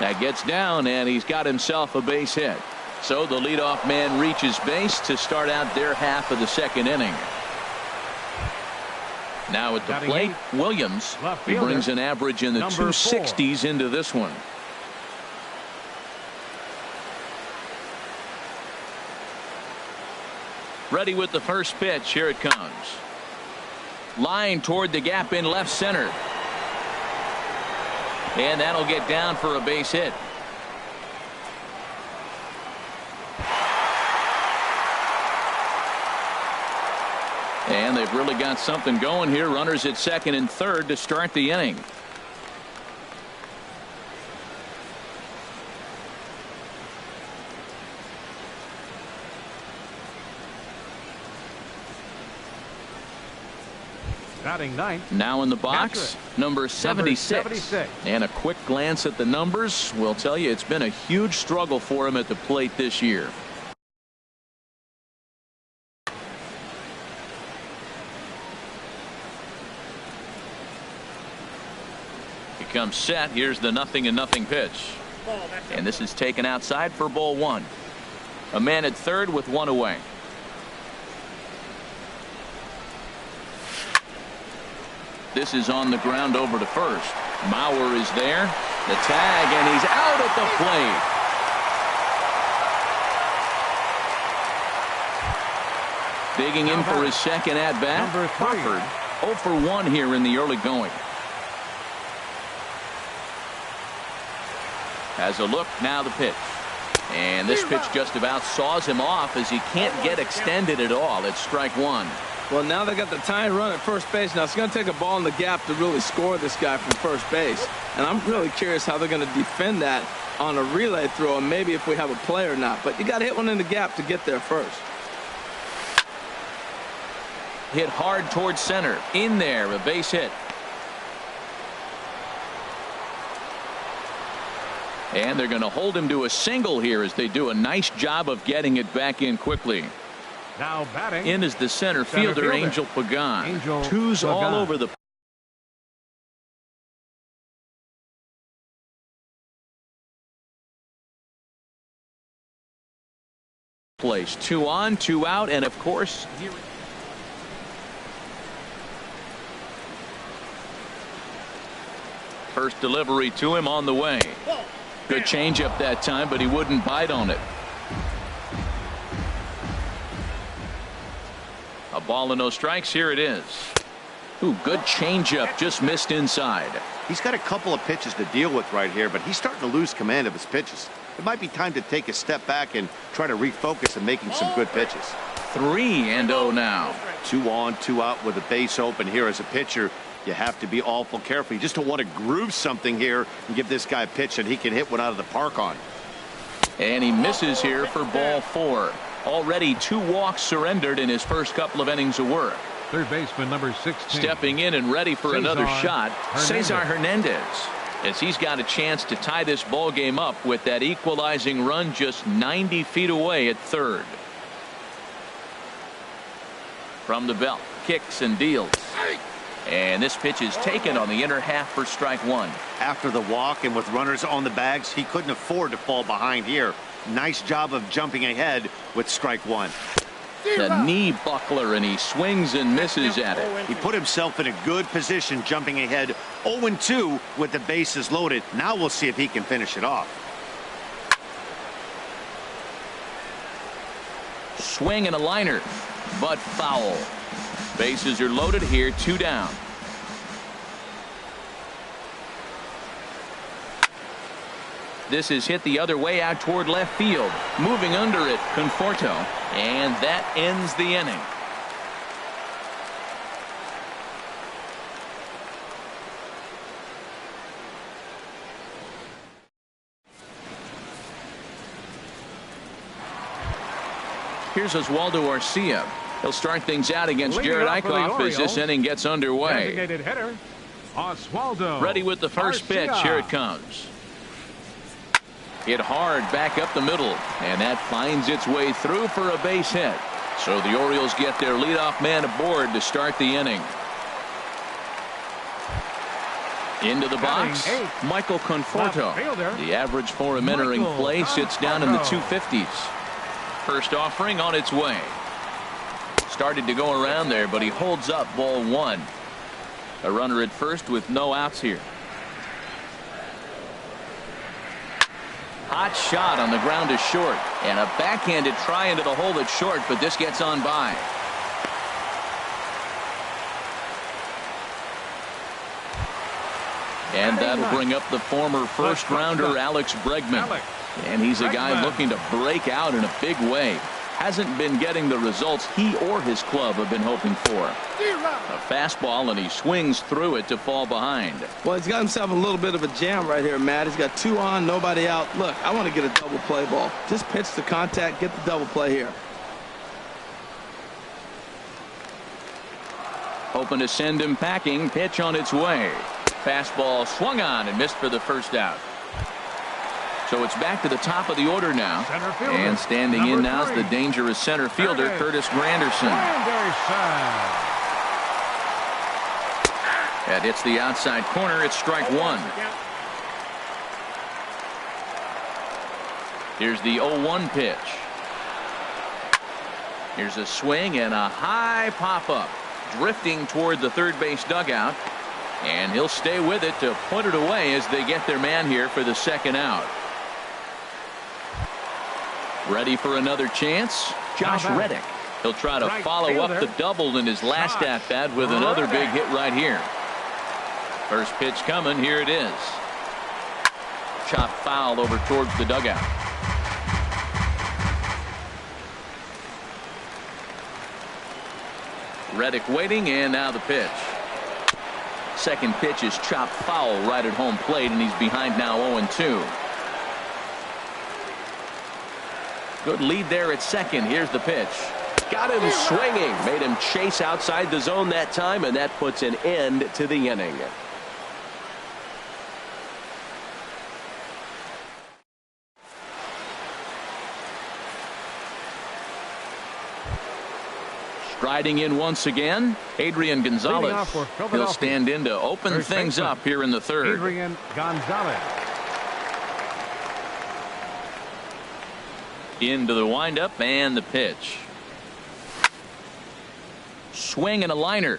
That gets down, and he's got himself a base hit. So the leadoff man reaches base to start out their half of the second inning. Now at the plate, Williams. He brings an average in the 260s into this one. Ready with the first pitch. Here it comes. Line toward the gap in left center. And that'll get down for a base hit. And they've really got something going here. Runners at second and third to start the inning. Batting ninth. Now in the box, number 76. And a quick glance at the numbers will tell you it's been a huge struggle for him at the plate this year. He comes set. Here's the 0-0 pitch. And this is taken outside for ball one. A man at third with one away. This is on the ground over to first. Mauer is there. The tag, and he's out at the plate. Digging in for his second at bat. Crawford 0 for 1 here in the early going. Has a look. Now the pitch. And this pitch just about saws him off as he can't get extended at all. It's strike one. Well, now they got the tying run at first base. Now it's going to take a ball in the gap to really score this guy from first base. And I'm really curious how they're going to defend that on a relay throw, and maybe if we have a play or not. But you got to hit one in the gap to get there first. Hit hard towards center. In there, a base hit. And they're going to hold him to a single here as they do a nice job of getting it back in quickly. Now batting in is the center fielder, Angel Pagan. Twos all over the place. 2 on, 2 out, and of course first delivery to him on the way. Good changeup that time, but he wouldn't bite on it. A ball and no strikes. Here it is. Ooh, good changeup, just missed inside. He's got a couple of pitches to deal with right here, but he's starting to lose command of his pitches. It might be time to take a step back and try to refocus on making some good pitches. 3-0 now. 2 on, 2 out with a base open here. As a pitcher, you have to be awful careful. You just don't want to groove something here and give this guy a pitch that he can hit one out of the park on. And he misses here for ball 4. Already 2 walks surrendered in his first couple of innings of work. Third baseman number 16. Stepping in and ready for another shot, Cesar Hernandez. As he's got a chance to tie this ball game up with that equalizing run just 90 feet away at third. From the belt, kicks and deals. And this pitch is taken on the inner half for strike one. After the walk and with runners on the bags, he couldn't afford to fall behind here. Nice job of jumping ahead with strike one. The knee buckler, and he swings and misses at it. He put himself in a good position jumping ahead 0-2 with the bases loaded. Now we'll see if he can finish it off. Swing and a liner, but foul. Bases are loaded here, 2 down. This is hit the other way out toward left field. Moving under it, Conforto. And that ends the inning. Here's Oswaldo Arcia. He'll start things out against Jared Eichhoff as this inning gets underway. Designated hitter, Oswaldo. Ready with the first pitch. Here it comes. Hit hard back up the middle, and that finds its way through for a base hit. So the Orioles get their leadoff man aboard to start the inning. Into the box, Michael Conforto. The average for him entering play sits down in the 250s. First offering on its way. Started to go around there, but he holds up ball one. A runner at first with no outs here. Hot shot on the ground is short, and a backhanded try into the hole that's short, but this gets on by. And that'll bring up the former first rounder Alex Bregman. And he's a guy looking to break out in a big way. Hasn't been getting the results he or his club have been hoping for. A fastball, and he swings through it to fall behind. Well, he's got himself a little bit of a jam right here, Matt. He's got 2 on, nobody out. Look, I want to get a double play ball. Just pitch the contact, get the double play here. Hoping to send him packing. Pitch on its way. Fastball swung on and missed for the first out. So it's back to the top of the order now. And standing in now is the dangerous center fielder, Curtis Granderson. That hits the outside corner. It's strike one. Here's the 0-1 pitch. Here's a swing and a high pop-up. Drifting toward the third base dugout. And he'll stay with it to put it away as they get their man here for the second out. Ready for another chance? Josh Reddick. He'll try to follow up the double in his last at-bat with another big hit right here. First pitch coming. Here it is. Chop foul over towards the dugout. Reddick waiting, and now the pitch. Second pitch is chopped foul right at home plate, and he's behind now 0-2. Good lead there at second. Here's the pitch. Got him swinging. Made him chase outside the zone that time, and that puts an end to the inning. Striding in once again, Adrian Gonzalez. He'll stand in to open things up here in the third. Adrian Gonzalez. Into the windup and the pitch. Swing and a liner.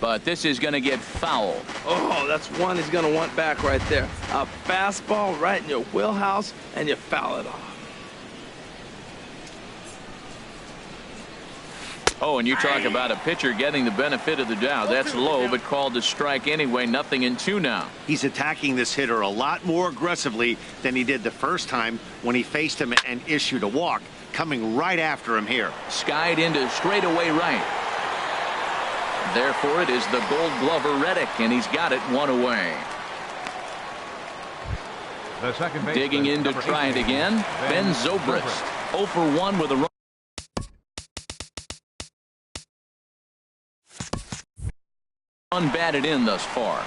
But this is going to get foul. Oh, that's one he's going to want back right there. A fastball right in your wheelhouse, and you foul it off. Oh, and you talk about a pitcher getting the benefit of the doubt. That's low, but called to strike anyway. 0-2 now. He's attacking this hitter a lot more aggressively than he did the first time when he faced him and issued a walk. Coming right after him here. Skied into straightaway right. Therefore, it is the Gold Glover Reddick, and he's got it one away. The second baseman, digging in to try it again. Ben Zobrist. 0 for 1 with a run. Unbatted in thus far.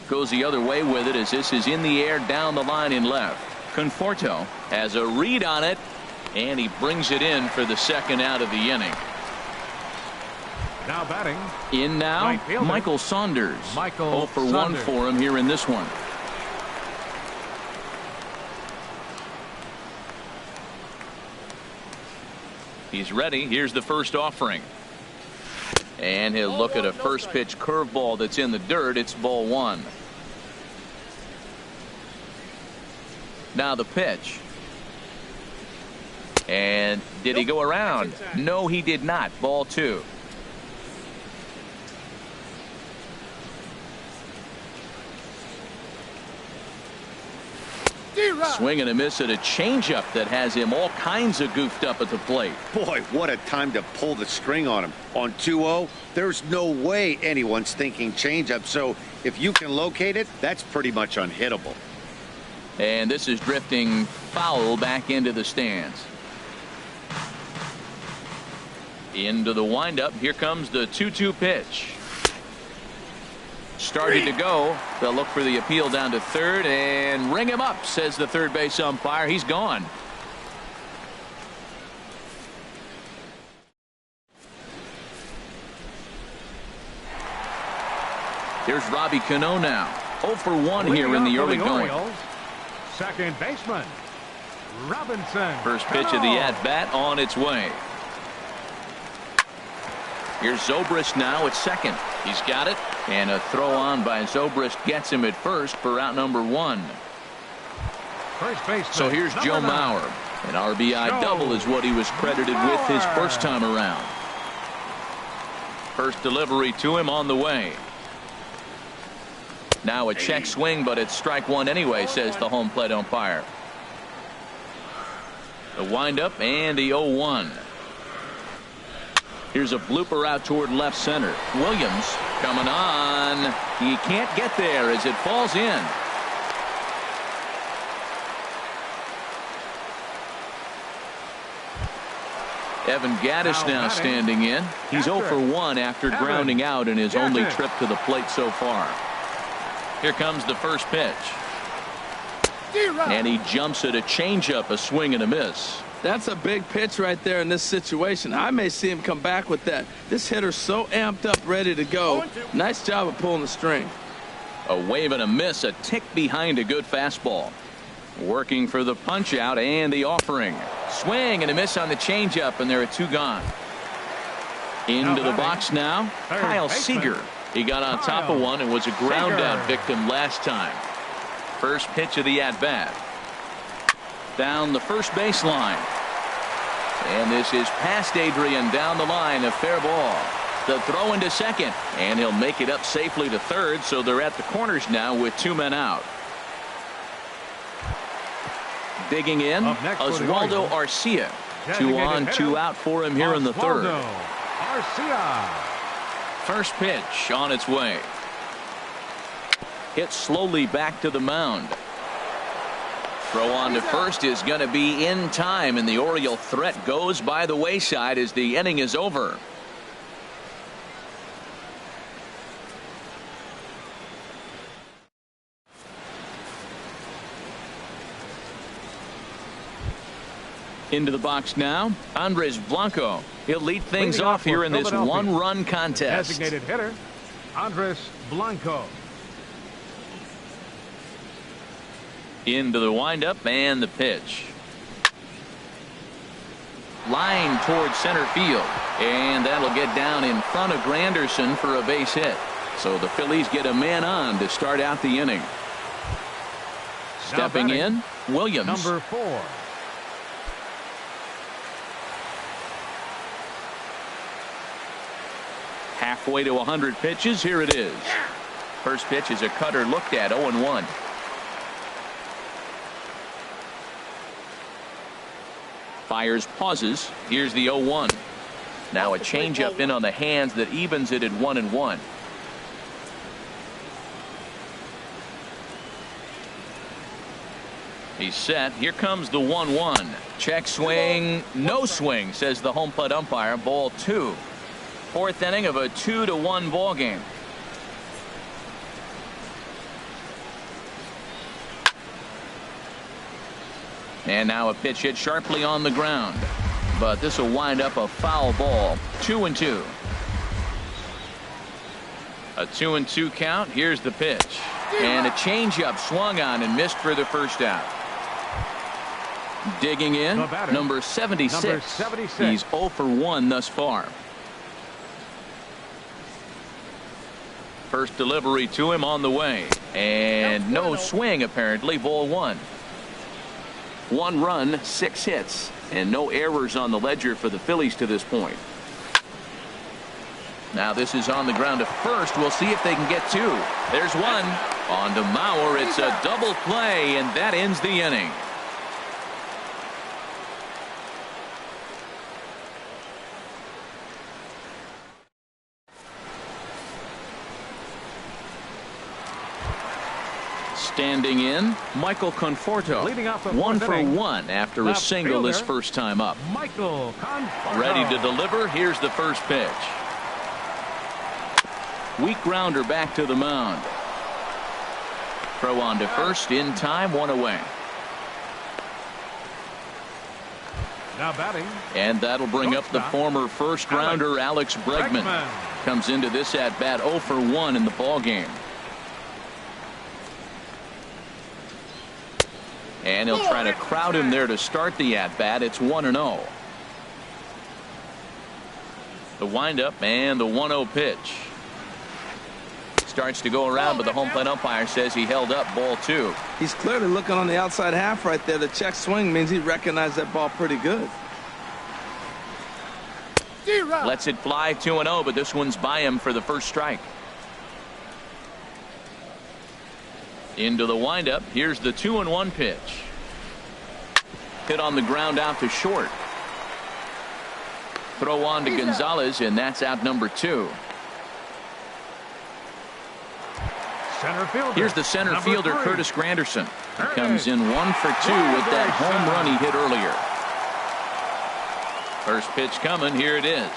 Goes the other way with it as this is in the air down the line in left. Conforto has a read on it, and he brings it in for the second out of the inning. Now batting. In now, Michael Saunders. 0 for 1 for him here in this one. He's ready. Here's the first offering. And he'll look at a first pitch curveball that's in the dirt. It's ball one. Now the pitch. And did he go around? No, he did not. Ball two. Swing and a miss at a changeup that has him all kinds of goofed up at the plate. Boy, what a time to pull the string on him. On 2-0, there's no way anyone's thinking changeup. So if you can locate it, that's pretty much unhittable. And this is drifting foul back into the stands. Into the windup. Here comes the 2-2 pitch. Started to go. They'll look for the appeal down to third and ring him up, says the third base umpire. He's gone. Here's Robbie Cano now. 0 for 1 here in the early going. Orioles, second baseman Robinson. First pitch of the at-bat on its way. Here's Zobrist now at second. He's got it. And a throw on by Zobrist gets him at first for out number 1. First baseman, So here's Joe number 9. Mauer. An RBI double is what he was credited with his first time around. First delivery to him on the way. Now a check swing, but it's strike 1 anyway, says the home plate umpire. The windup and the 0-1. Here's a blooper out toward left center. Williams coming on. He can't get there as it falls in. Evan Gattis now standing in. He's 0 for 1 after grounding out in his only trip to the plate so far. Here comes the first pitch. And he jumps at a changeup, a swing and a miss. That's a big pitch right there in this situation. I may see him come back with that. This hitter's so amped up, ready to go. Nice job of pulling the string. A wave and a miss, a tick behind a good fastball. Working for the punch out and the offering. Swing and a miss on the changeup, and there are 2 gone. Into the box now, Kyle Seager. He got on top of one and was a ground out victim last time. First pitch of the at-bat. Down the first baseline. And this is past Adrian down the line, a fair ball. The throw into second, and he'll make it up safely to third, so they're at the corners now with 2 men out. Digging in, Oswaldo Arcia. 2 on, 2 out for him here in the third. Arcia. First pitch on its way. Hit slowly back to the mound. Throw on to first is going to be in time, and the Oriole threat goes by the wayside as the inning is over. Into the box now, Andres Blanco. He'll lead things off here in this 1-run contest. Designated hitter, Andres Blanco. Into the windup and the pitch. Line towards center field, and that'll get down in front of Granderson for a base hit. So the Phillies get a man on to start out the inning. Stepping in, Williams. Number 4. Halfway to 100 pitches. Here it is. First pitch is a cutter looked at, 0-1. Fires, pauses. Here's the 0-1. Now a changeup in on the hands that evens it at 1-1. He's set. Here comes the 1-1. Check swing. No swing, says the home plate umpire. Ball 2. 4th inning of a 2-1 ball game. And now a pitch hit sharply on the ground, but this will wind up a foul ball. 2-2. A 2-2 count. Here's the pitch, and a changeup swung on and missed for the first out. Digging in, number 76. He's 0 for 1 thus far. First delivery to him on the way, and no swing apparently. Ball 1. 1 run, 6 hits, and no errors on the ledger for the Phillies to this point. Now this is on the ground to first. We'll see if they can get 2. There's 1. On to Mauer. It's a double play, and that ends the inning. Standing in, Michael Conforto. 1 for 1 after a single his first time up. Michael Conforto. Ready to deliver. Here's the first pitch. Weak grounder back to the mound. Throw on to first in time, 1 away. Now batting. And that'll bring up the former first-rounder Alex Bregman. Comes into this at-bat 0 for 1 in the ballgame. And he'll try to crowd him there to start the at-bat. It's 1-0. The windup and the 1-0 pitch. Starts to go around, but the home plate umpire says he held up, ball 2. He's clearly looking on the outside half right there. The check swing means he recognized that ball pretty good. Lets it fly 2-0, but this one's by him for the first strike. Into the windup. Here's the 2-1 pitch. Hit on the ground out to short. Throw on to Gonzalez, and that's out number 2. Center fielder. Here's the center fielder, 3. Curtis Granderson. He comes in 1 for 2 with that home run he hit earlier. First pitch coming. Here it is.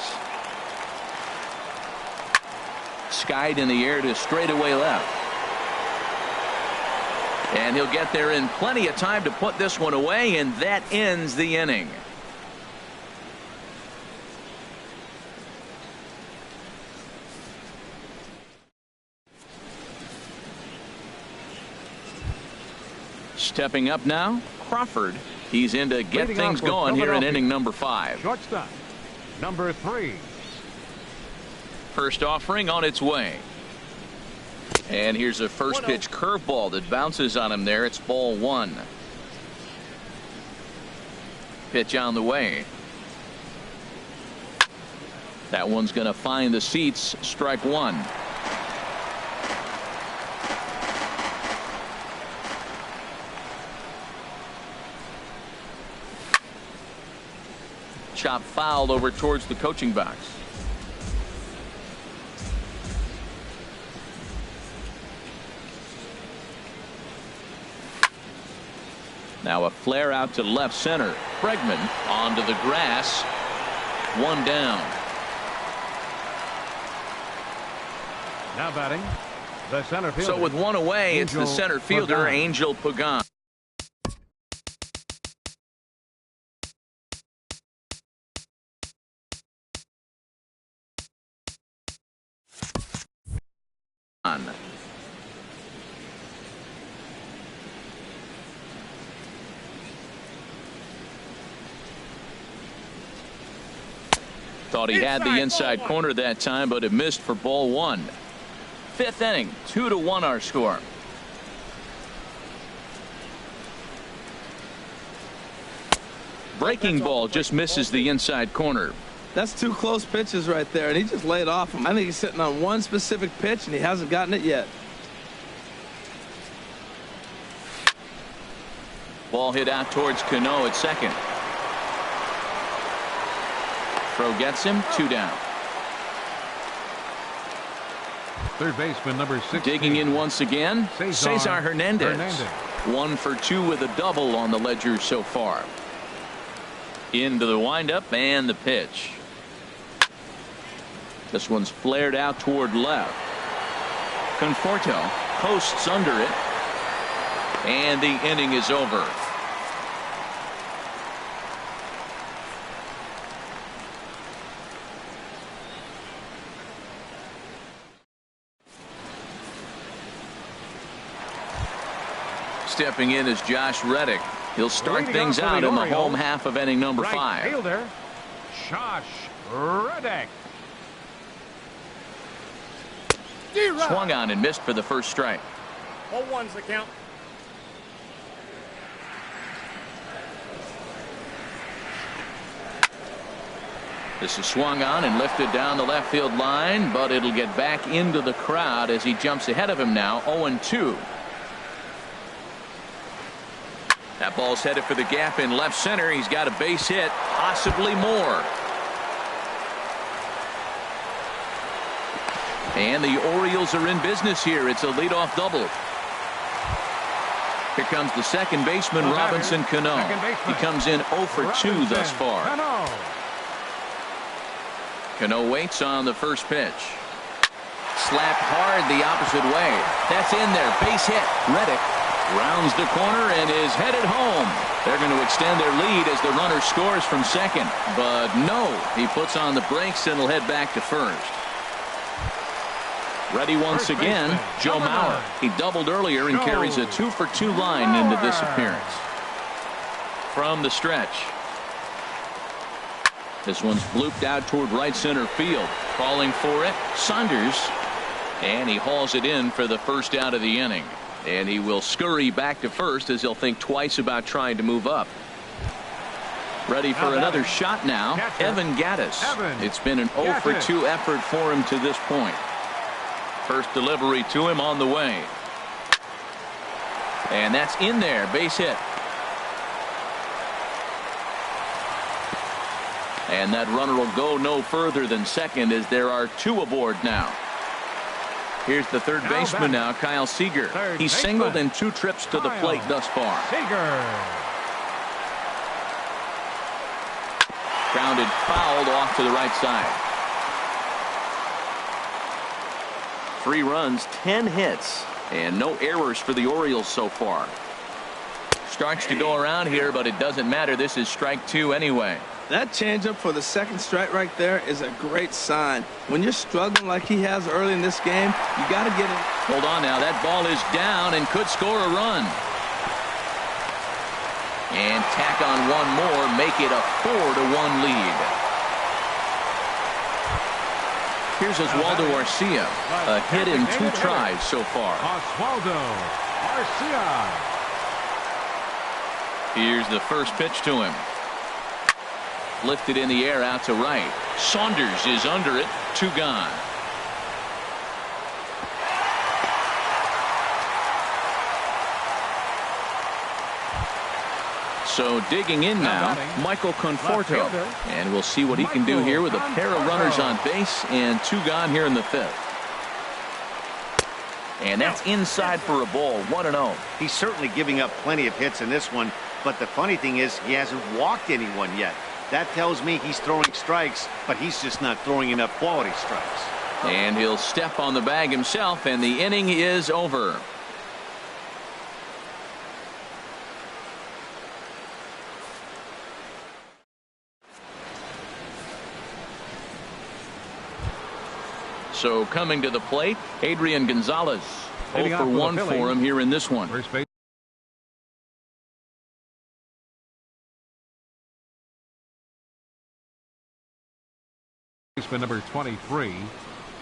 Skied in the air to straightaway left. And he'll get there in plenty of time to put this one away, and that ends the inning. Stepping up now, Crawford. He's in to get things going here in inning number 5. Shortstop, number 3. First offering on its way. And here's a first pitch curveball that bounces on him there. It's ball 1. Pitch on the way. That one's going to find the seats. Strike 1. Chop fouled over towards the coaching box. Now a flare out to left center. Bregman onto the grass. 1 down. Now batting, the center fielder. So with 1 away, it's the center fielder, Angel Pagan. Thought he had the inside corner that time, but it missed for ball 1. 5th inning, 2-1 our score. Breaking ball just misses the inside corner. That's 2 close pitches right there, and he just laid off him. I think he's sitting on one specific pitch, and he hasn't gotten it yet. Ball hit out towards Keunho at second. Throw gets him. 2 down. Third baseman number 6. Digging in once again, Cesar Hernandez. 1 for 2 with a double on the ledger so far. Into the windup and the pitch. This one's flared out toward left. Conforto posts under it. And the inning is over. Stepping in is Josh Reddick. He'll start things out in the home half of inning number 5. Fielder, Josh Reddick. Swung on and missed for the first strike. 0-1's the count. This is swung on and lifted down the left field line, but it'll get back into the crowd as he jumps ahead of him now. 0-2. That ball's headed for the gap in left center. He's got a base hit, possibly more. And the Orioles are in business here. It's a leadoff double. Here comes the second baseman, Robinson Cano. He comes in 0 for 2 thus far. Cano waits on the first pitch. Slapped hard the opposite way. That's in there. Base hit. Reddick rounds the corner and is headed home. They're going to extend their lead as the runner scores from second. But no, he puts on the brakes and will head back to first. Ready once again, Joe Mauer. He doubled earlier and carries a 2-for-2 line into this appearance. From the stretch. This one's blooped out toward right center field. Calling for it, Saunders. And he hauls it in for the first out of the inning. And he will scurry back to first as he'll think twice about trying to move up. Ready for another shot now, Evan Gattis. It's been an 0-for-2 effort for him to this point. First delivery to him on the way. And that's in there, base hit. And that runner will go no further than second as there are 2 aboard now. Here's the third baseman now, Kyle Seager. He's singled in 2 trips to the plate thus far. Grounded fouled off to the right side. 3 runs, 10 hits, and no errors for the Orioles so far. Starts to go around here, but it doesn't matter. This is strike 2 anyway. That changeup for the second strike right there is a great sign. When you're struggling like he has early in this game, you got to get it. Hold on now. That ball is down and could score a run. And tack on one more, make it a 4-1 lead. Here's Oswaldo Arcia. A hit in 2 tries so far. Oswaldo Arcia. Here's the first pitch to him. Lifted in the air out to right. Saunders is under it. 2 gone. So digging in now, Michael Conforto. And we'll see what he can do here with a pair of runners on base and 2 gone here in the 5th. And that's inside for a ball. 1-0. He's certainly giving up plenty of hits in this one. But the funny thing is he hasn't walked anyone yet. That tells me he's throwing strikes, but he's just not throwing enough quality strikes. And he'll step on the bag himself, and the inning is over. So coming to the plate, Adrian Gonzalez. 0-for-1 for him here in this one. First base. Number 23,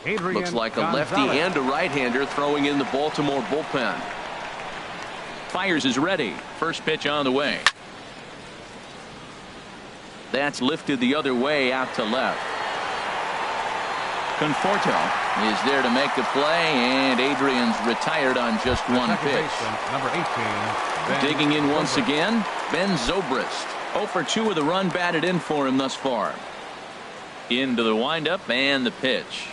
Adrian Looks like a Gonzalez. lefty and a right-hander throwing in the Baltimore bullpen. Fires is ready. First pitch on the way. That's lifted the other way out to left. Conforto is there to make the play, and Adrian's retired on just 1 pitch. Number 18, Digging in once again, Ben Zobrist. 0-for-2 with a run batted in for him thus far. Into the windup and the pitch.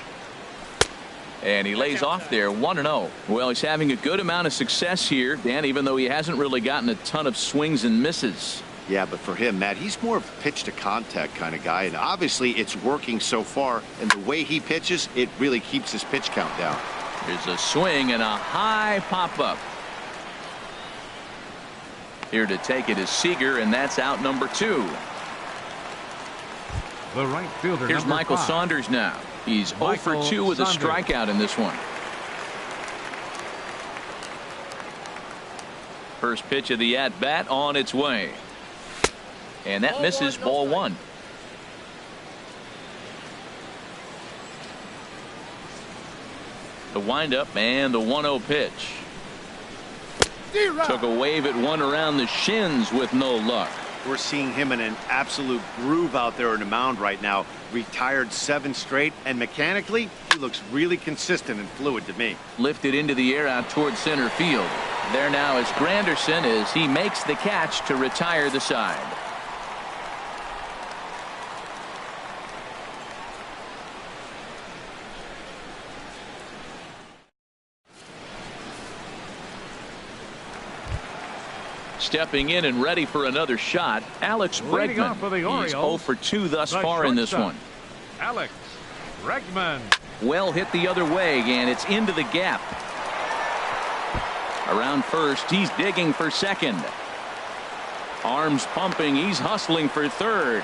And he lays off there. 1-0. Well, he's having a good amount of success here, Dan, even though he hasn't really gotten a ton of swings and misses. Yeah, but for him, Matt, he's more of a pitch to contact kind of guy, and obviously it's working so far, and the way he pitches, it really keeps his pitch count down. There's a swing and a high pop-up. Here to take it is Seager, and that's out number 2. The right fielder. Here's Michael Saunders now. He's 0-for-2 with a strikeout in this one. First pitch of the at-bat on its way. And that misses, ball 1. The windup and the 1-0 pitch. Took a wave at one around the shins with no luck. We're seeing him in an absolute groove out there on the mound right now. Retired 7 straight, and mechanically, he looks really consistent and fluid to me. Lifted into the air out towards center field. There now is Granderson as he makes the catch to retire the side. Stepping in and ready for another shot, Alex Bregman. He's 0-for-2 thus far in this one. Alex Bregman. Well hit the other way, and it's into the gap. Around first, he's digging for second. Arms pumping. He's hustling for third.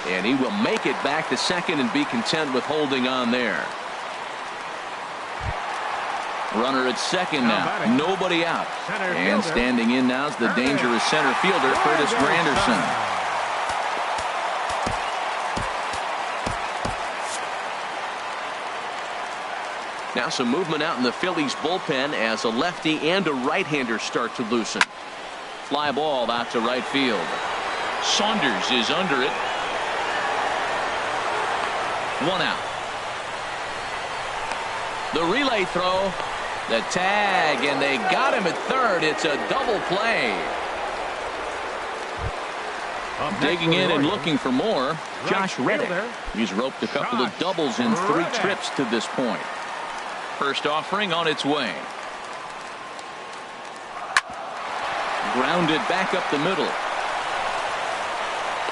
And he will make it back to second and be content with holding on there. Runner at second now. Nobody out. And standing in now is the dangerous center fielder, Curtis Granderson. Now some movement out in the Phillies bullpen as a lefty and a right-hander start to loosen. Fly ball out to right field. Saunders is under it. One out. The relay throw. The tag, and they got him at third. It's a double play. Digging in and looking for more, Josh Reddick. He's roped a couple of doubles in 3 trips to this point. First offering on its way. Grounded back up the middle.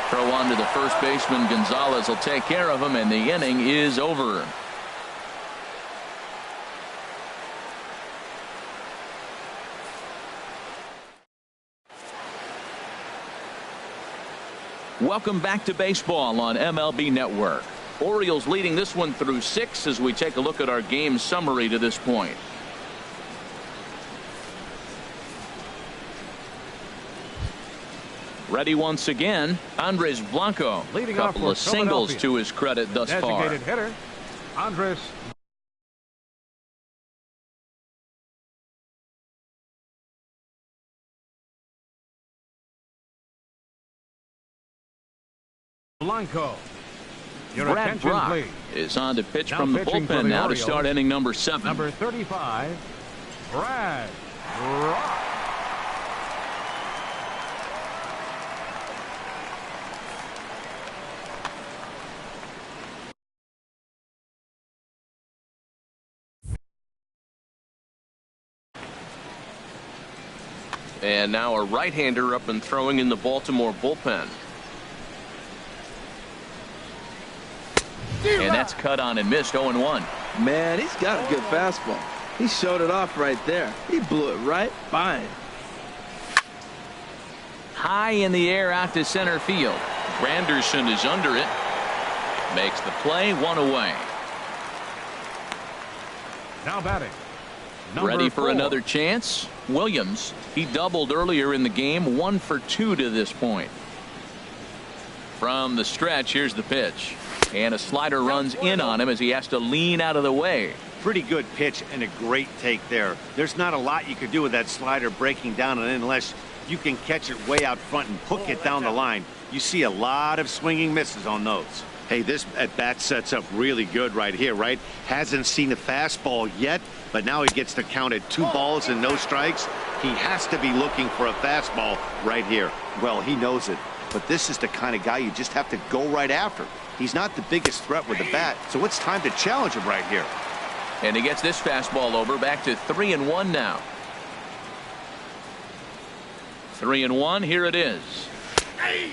Throw on to the first baseman. Gonzalez will take care of him, and the inning is over. Welcome back to baseball on MLB Network. Orioles leading this one through 6 as we take a look at our game summary to this point. Ready once again, Andres Blanco. Leading a off couple of singles to his credit thus far. Designated hitter, Andres Blanco. Your Brad attention, Brock please. is on to pitch Now from the pitching for bullpen the now to Orioles, start inning number 7. Number 35, Brad Brock. And now a right-hander up and throwing in the Baltimore bullpen. And that's cut on and missed. 0-1. Man, he's got a good fastball. He showed it off right there. He blew it right by him. High in the air out to center field. Granderson is under it. Makes the play. 1 away. Now batting. Ready for 4. another chance. Williams. He doubled earlier in the game. 1 for 2 to this point. From the stretch, here's the pitch. And a slider runs in on him as he has to lean out of the way. Pretty good pitch and a great take there. There's not a lot you could do with that slider breaking down, and unless you can catch it way out front and hook it down the line, you see a lot of swinging misses on those. Hey, this at bat sets up really good right here, right? Hasn't seen a fastball yet, but now he gets to count at 2 balls and no strikes. He has to be looking for a fastball right here. Well, he knows it, but this is the kind of guy you just have to go right after. He's not the biggest threat with the bat, so it's time to challenge him right here. And he gets this fastball over. Back to 3-1 now. 3-1. Here it is.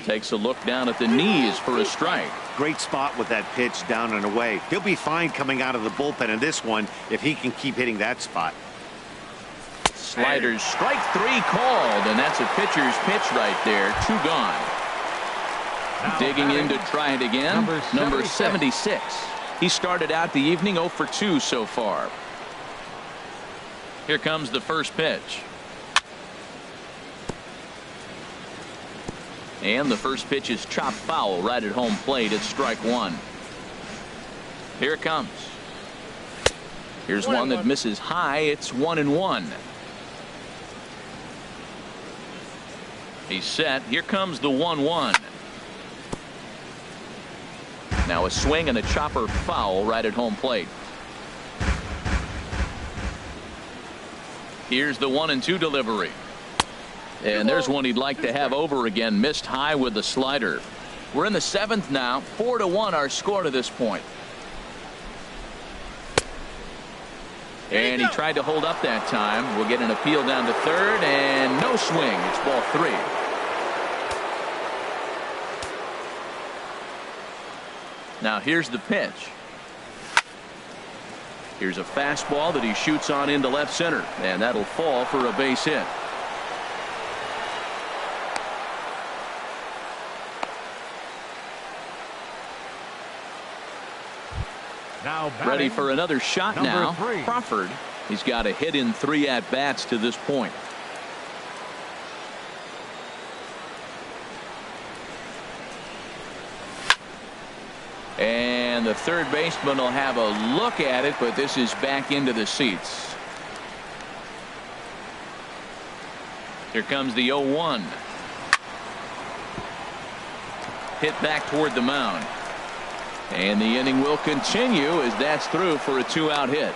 Takes a look down at the knees for a strike. Great spot with that pitch down and away. He'll be fine coming out of the bullpen in this one if he can keep hitting that spot. Sliders, strike 3 called, and that's a pitcher's pitch right there. 2 gone. Now Digging in to try it again. Number 76. He started out the evening 0 for 2 so far. Here comes the first pitch. And the first pitch is chopped foul right at home plate. It's strike 1. Here it comes. Here's one that misses high. It's 1-1. He's set. Here comes the 1-1. Now a swing and a chopper foul right at home plate. Here's the 1-2 delivery. And there's one he'd like to have over again. Missed high with the slider. We're in the 7th now. 4-1 our score to this point. And he tried to hold up that time. We'll get an appeal down to third, and no swing. It's ball 3. Now here's the pitch. Here's a fastball that he shoots on into left center, and that'll fall for a base hit. Now Ready batting, for another shot number now. 3. Crawford. He's got a hit in 3 at-bats to this point. And the third baseman will have a look at it, but this is back into the seats. Here comes the 0-1. Hit back toward the mound. And the inning will continue as that's through for a 2-out hit.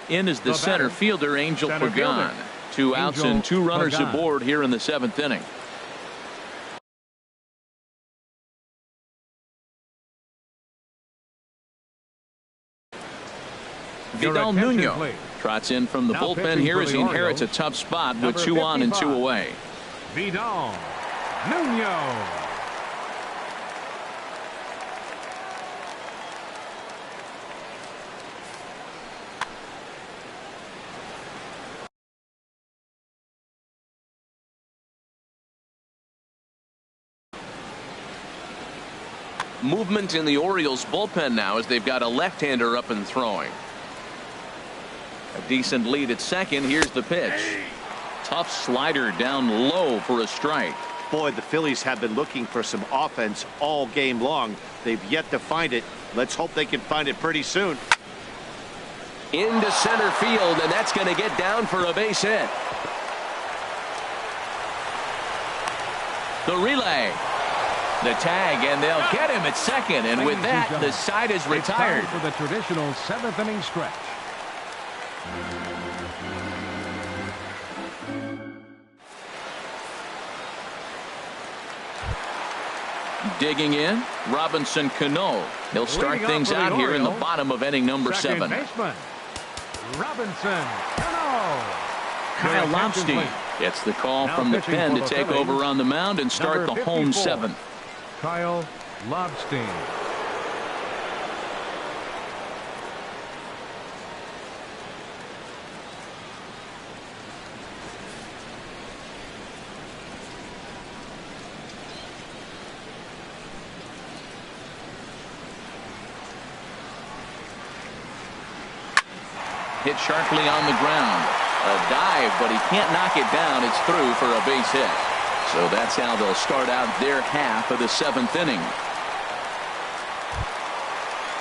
In is the center fielder, Angel Pagan. 2 outs and 2 runners aboard here in the 7th inning. Vidal Nuno trots in from the bullpen here as he inherits a tough spot with 2 on and 2 away. Vidal Nuno. Movement in the Orioles bullpen now as they've got a left-hander up and throwing. A decent lead at second. Here's the pitch. Tough slider down low for a strike. Boy, the Phillies have been looking for some offense all game long. They've yet to find it. Let's hope they can find it pretty soon. Into center field, and that's going to get down for a base hit. The relay. The tag, and they'll get him at second. And with that, the side is retired. It's time for the traditional 7th inning stretch. Digging in, Robinson Cano. He'll start things out here in the bottom of inning number 7. Baseman, Robinson Cano. Kyle Lobstein gets the call from the pen to take over on the mound and start the home 7th. Kyle Lobstein. Hit sharply on the ground. A dive, but he can't knock it down. It's through for a base hit. So that's how they'll start out their half of the 7th inning.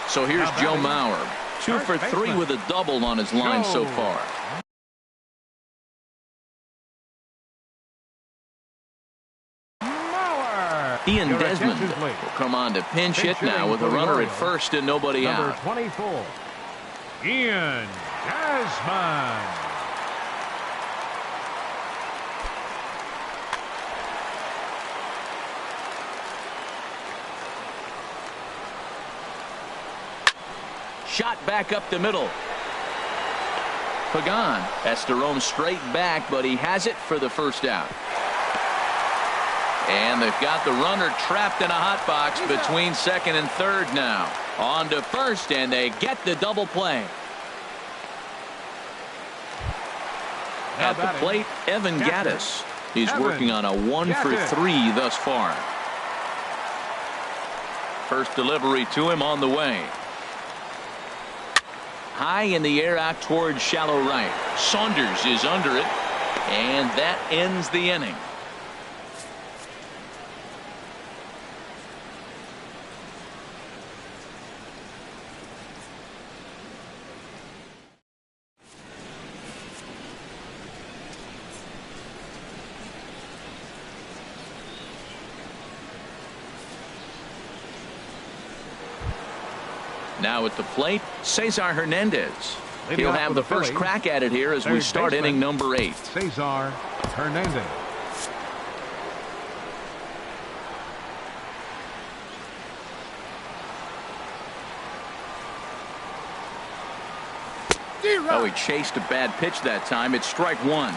So here's Joe Mauer. 2 for 3 with a double on his line so far. Ian Desmond will come on to pinch hit now with a runner at first and nobody Number out. 24, Ian Desmond. Shot back up the middle. Pagan has to roam straight back, but he has it for the first out. And they've got the runner trapped in a hot box between second and third now. On to first, and they get the double play. At the plate, Evan Gattis. He's working on a 1 for 3 thus far. First delivery to him on the way. High in the air out towards shallow right. Saunders is under it, and that ends the inning. Now at the plate, Cesar Hernandez. He'll have the first crack at it here as we start inning number 8. Cesar Hernandez. Oh, he chased a bad pitch that time. It's strike 1.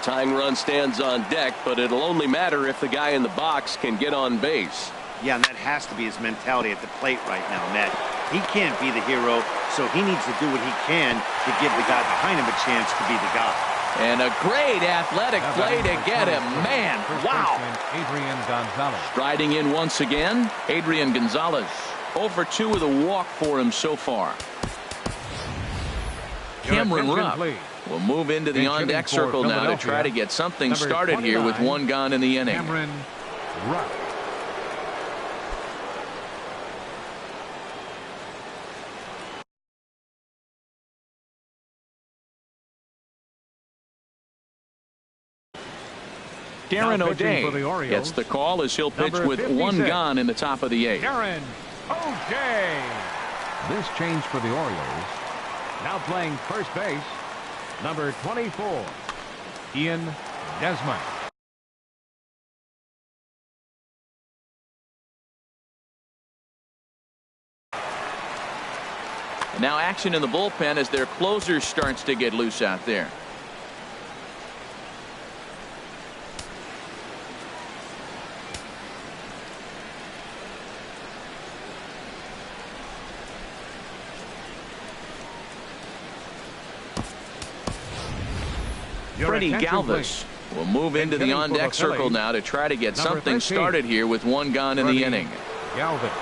Tying run stands on deck, but it'll only matter if the guy in the box can get on base. Yeah, and that has to be his mentality at the plate right now, Ned. He can't be the hero, so he needs to do what he can to give the guy behind him a chance to be the guy. And a great athletic play to get him. Man, wow. Adrian Gonzalez. Striding in once again, Adrian Gonzalez. 0 for 2 with a walk for him so far. Cameron Rupp will move into the on-deck circle now to try to get something started here with 1 gone in the inning. Cameron Rupp. Darren O'Day gets the call as he'll pitch with 1 gone in the top of the 8th. Darren O'Day. This change for the Orioles. Now playing first base, number 24, Ian Desmond. And now action in the bullpen as their closer starts to get loose out there. Freddie Galvis will move into the on-deck circle now to try to get something started here with 1 gone in the inning. Galvis.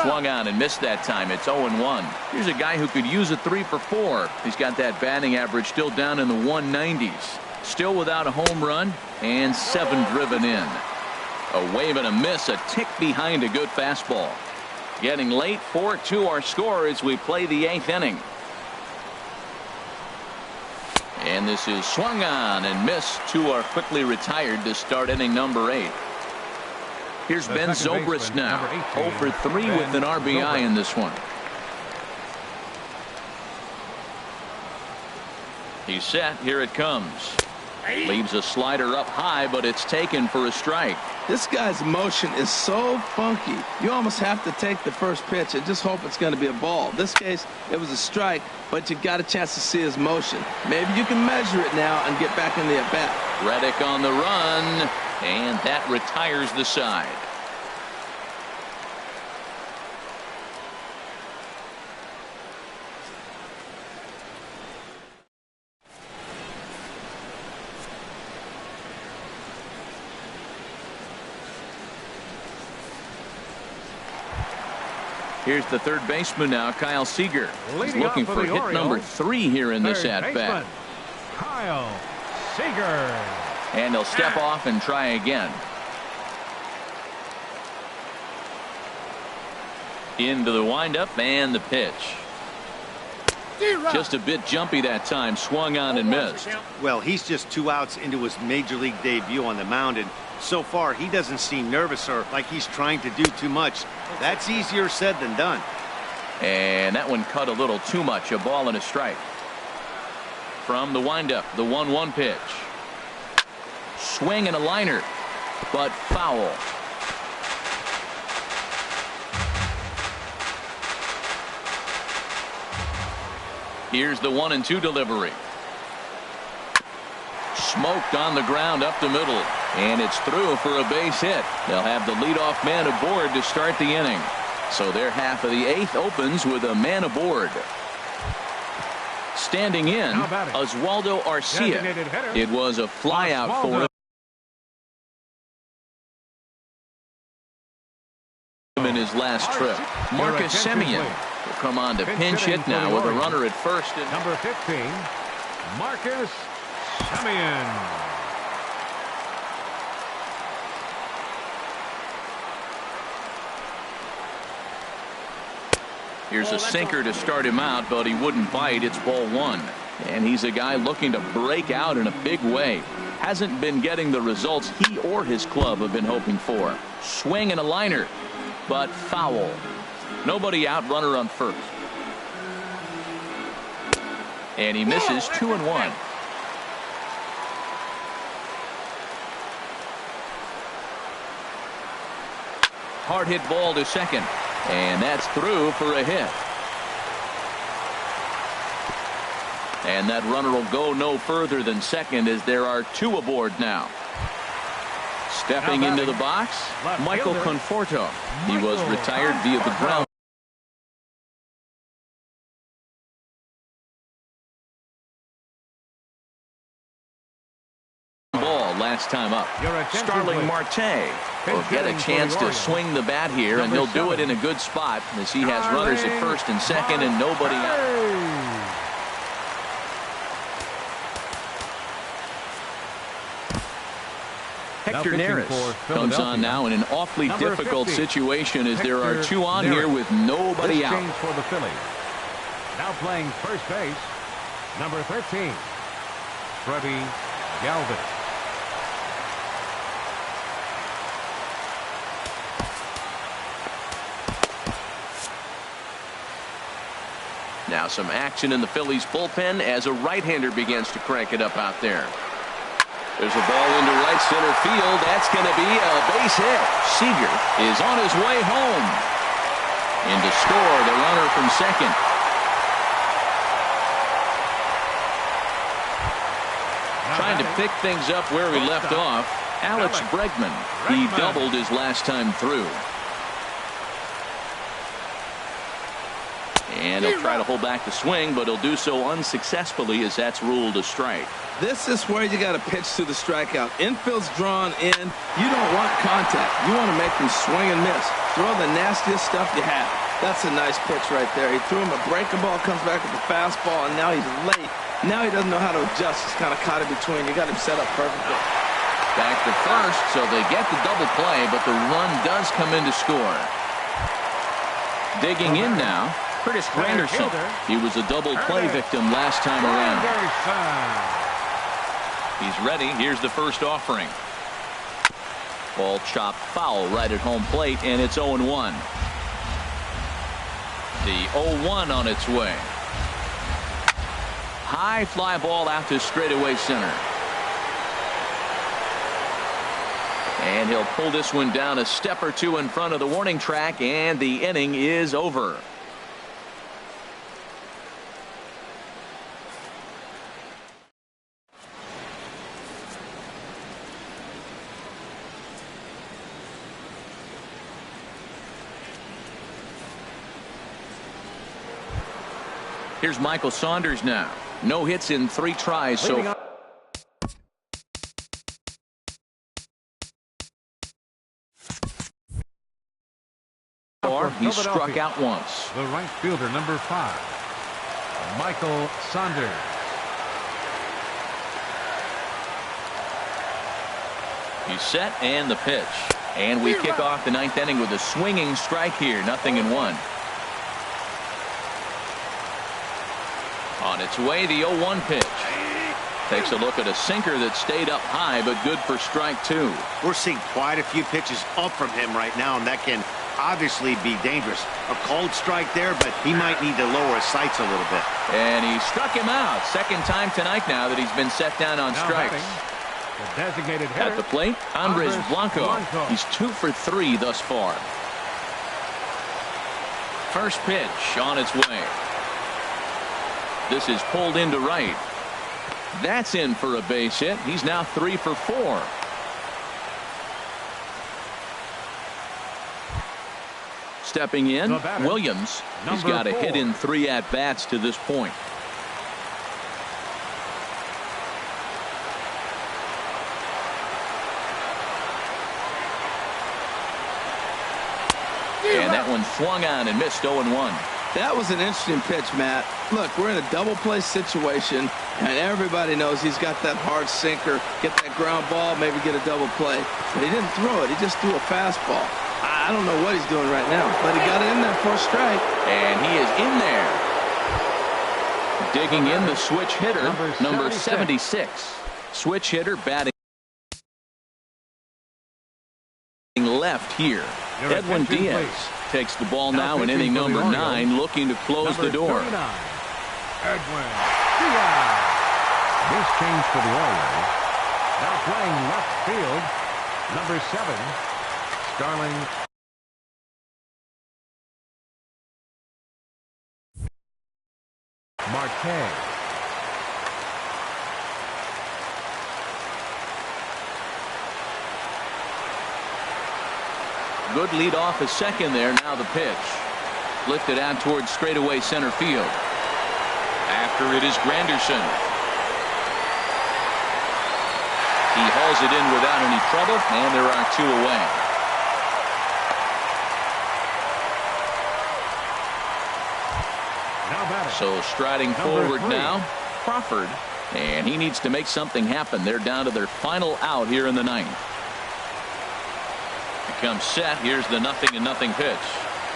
Swung on and missed that time. It's 0-1. Here's a guy who could use a 3 for 4. He's got that batting average still down in the 190s. Still without a home run and 7 driven in. A wave and a miss, a tick behind a good fastball. Getting late, 4-2 our score as we play the 8th inning. And this is swung on and missed. 2 are quickly retired to start inning number 8. Here's Ben Zobrist now. 0 for 3 with an RBI in this one. He's set. Here it comes. Leaves a slider up high, but it's taken for a strike. This guy's motion is so funky. You almost have to take the first pitch and just hope it's going to be a ball. In this case, it was a strike, but you got a chance to see his motion. Maybe you can measure it now and get back in the at-bat. Reddick on the run, and that retires the side. Here's the third baseman now, Kyle Seager. He's looking for hit number 3 here in this at-bat. Kyle Seager. And he'll step off and try again. Into the windup and the pitch. Just a bit jumpy that time. Swung on and missed. Well, he's just 2 outs into his major league debut on the mound, and so far he doesn't seem nervous or like he's trying to do too much. That's easier said than done. And that one cut a little too much. A ball and a strike. From the windup, the 1-1 pitch. Swing and a liner, but foul. Here's the 1-2 delivery. Smoked on the ground up the middle, and it's through for a base hit. They'll have the leadoff man aboard to start the inning. So their half of the 8th opens with a man aboard. Standing in, Oswaldo Arcia. It was a flyout for him in his last trip. Marcus Semien will come on to pinch hit now with a runner at first. Number 15, Marcus Semien. Here's a sinker to start him out, but he wouldn't bite. It's ball 1. And he's a guy looking to break out in a big way. Hasn't been getting the results he or his club have been hoping for. Swing and a liner, but foul. Nobody out, runner on first. And he misses 2-1. Hard hit ball to second. And that's through for a hit. And that runner will go no further than second as there are 2 aboard now. Stepping into the box, Michael Conforto. He was retired via the ground ball last time up. Starling Marte will get a chance to swing the bat here, and he'll do it in a good spot as he has runners at first and second and nobody out. Hector Neris comes on now in an awfully difficult situation as there are 2 on here with nobody out. For the Phillies. Now playing first base, number 13, Freddie Galvin. Now some action in the Phillies bullpen as a right-hander begins to crank it up out there. There's a ball into right center field. That's going to be a base hit. Seager is on his way home. In to score the runner from second. Trying to pick things up where we left off, Alex Bregman. He doubled his last time through. And he'll try to hold back the swing, but he'll do so unsuccessfully as that's ruled a strike. This is where you got to pitch to the strikeout. Infield's drawn in. You don't want contact. You want to make them swing and miss. Throw the nastiest stuff you have. That's a nice pitch right there. He threw him a breaking ball, comes back with the fastball, and now he's late. Now he doesn't know how to adjust. He's kind of caught in between. You got him set up perfectly. Back to first, so they get the double play, but the run does come in to score. Digging in now, Curtis Granderson. He was a double play victim last time around. He's ready. Here's the first offering. Ball chopped foul right at home plate, and it's 0-1. The 0-1 on its way. High fly ball out to straightaway center. And he'll pull this one down a step or 2 in front of the warning track, and the inning is over. Here's Michael Saunders now. No hits in 3 tries so far. He struck out once. The right fielder, number 5, Michael Saunders. He's set and the pitch. And we kick off the 9th inning with a swinging strike here. 0-1. On its way, the 0-1 pitch. Takes a look at a sinker that stayed up high, but good for strike 2. We're seeing quite a few pitches up from him right now, and that can obviously be dangerous. A cold strike there, but he might need to lower his sights a little bit. And he struck him out. Second time tonight now that he's been set down on strikes. The designated hitter, at the plate, Andres Blanco. He's 2 for 3 thus far. First pitch on its way. This is pulled into right. That's in for a base hit. He's now 3 for 4. Stepping in, Williams. He's got a hit in 3 at-bats to this point. And that one swung on and missed. 0-1. That was an interesting pitch, Matt. Look, we're in a double play situation, and everybody knows he's got that hard sinker, get that ground ball, maybe get a double play. But he didn't throw it. He just threw a fastball. I don't know what he's doing right now, but he got it in there for a strike. And he is in there. Digging in the switch hitter, number 76. Switch hitter batting left here. Edwin Diaz takes the ball now in inning number 9, looking to close the door. Edwin Diaz. This change for the Orioles. Now playing left field, number 7, Starling Marte. Good lead off a second there. Now the pitch. Lifted out towards straightaway center field. After it is Granderson. He hauls it in without any trouble, and there are 2 away. So striding forward now, Crawford, and he needs to make something happen. They're down to their final out here in the 9th. Becomes set. Here's the 0-0 pitch.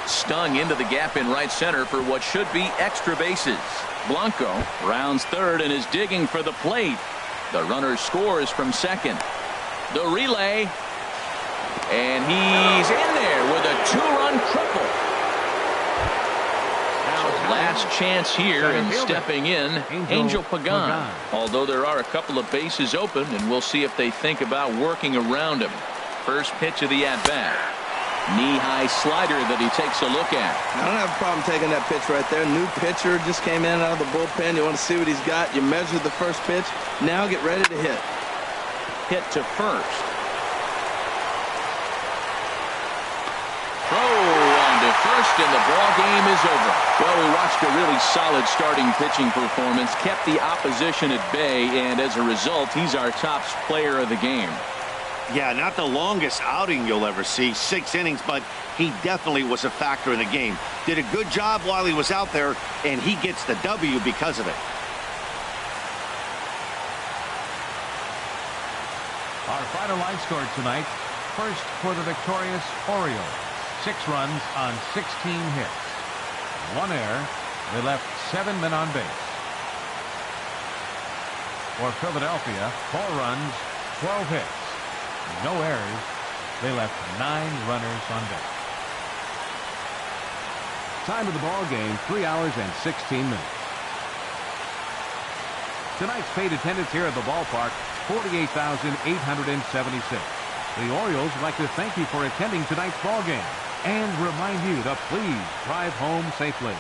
Stung into the gap in right center for what should be extra bases. Blanco rounds third and is digging for the plate. The runner scores from second. The relay, and he's in there with a 2-run triple. Last chance here, and stepping in, Angel Pagan. Although there are a couple of bases open, and we'll see if they think about working around him. First pitch of the at-bat. Knee-high slider that he takes a look at. I don't have a problem taking that pitch right there. New pitcher just came in out of the bullpen. You want to see what he's got. You measure the first pitch. Now get ready to hit. Hit to first. Throw on to first, and the ball game is over. Well, we watched a really solid starting pitching performance, kept the opposition at bay, and as a result, he's our top player of the game. Yeah, not the longest outing you'll ever see, 6 innings, but he definitely was a factor in the game. Did a good job while he was out there, and he gets the W because of it. Our final line score tonight, first for the victorious Orioles. 6 runs on 16 hits. 1 error. They left 7 men on base. For Philadelphia, 4 runs, 12 hits. No errors. They left 9 runners on base. Time of the ball game, 3 hours and 16 minutes. Tonight's paid attendance here at the ballpark, 48,876. The Orioles would like to thank you for attending tonight's ball game and remind you to please drive home safely.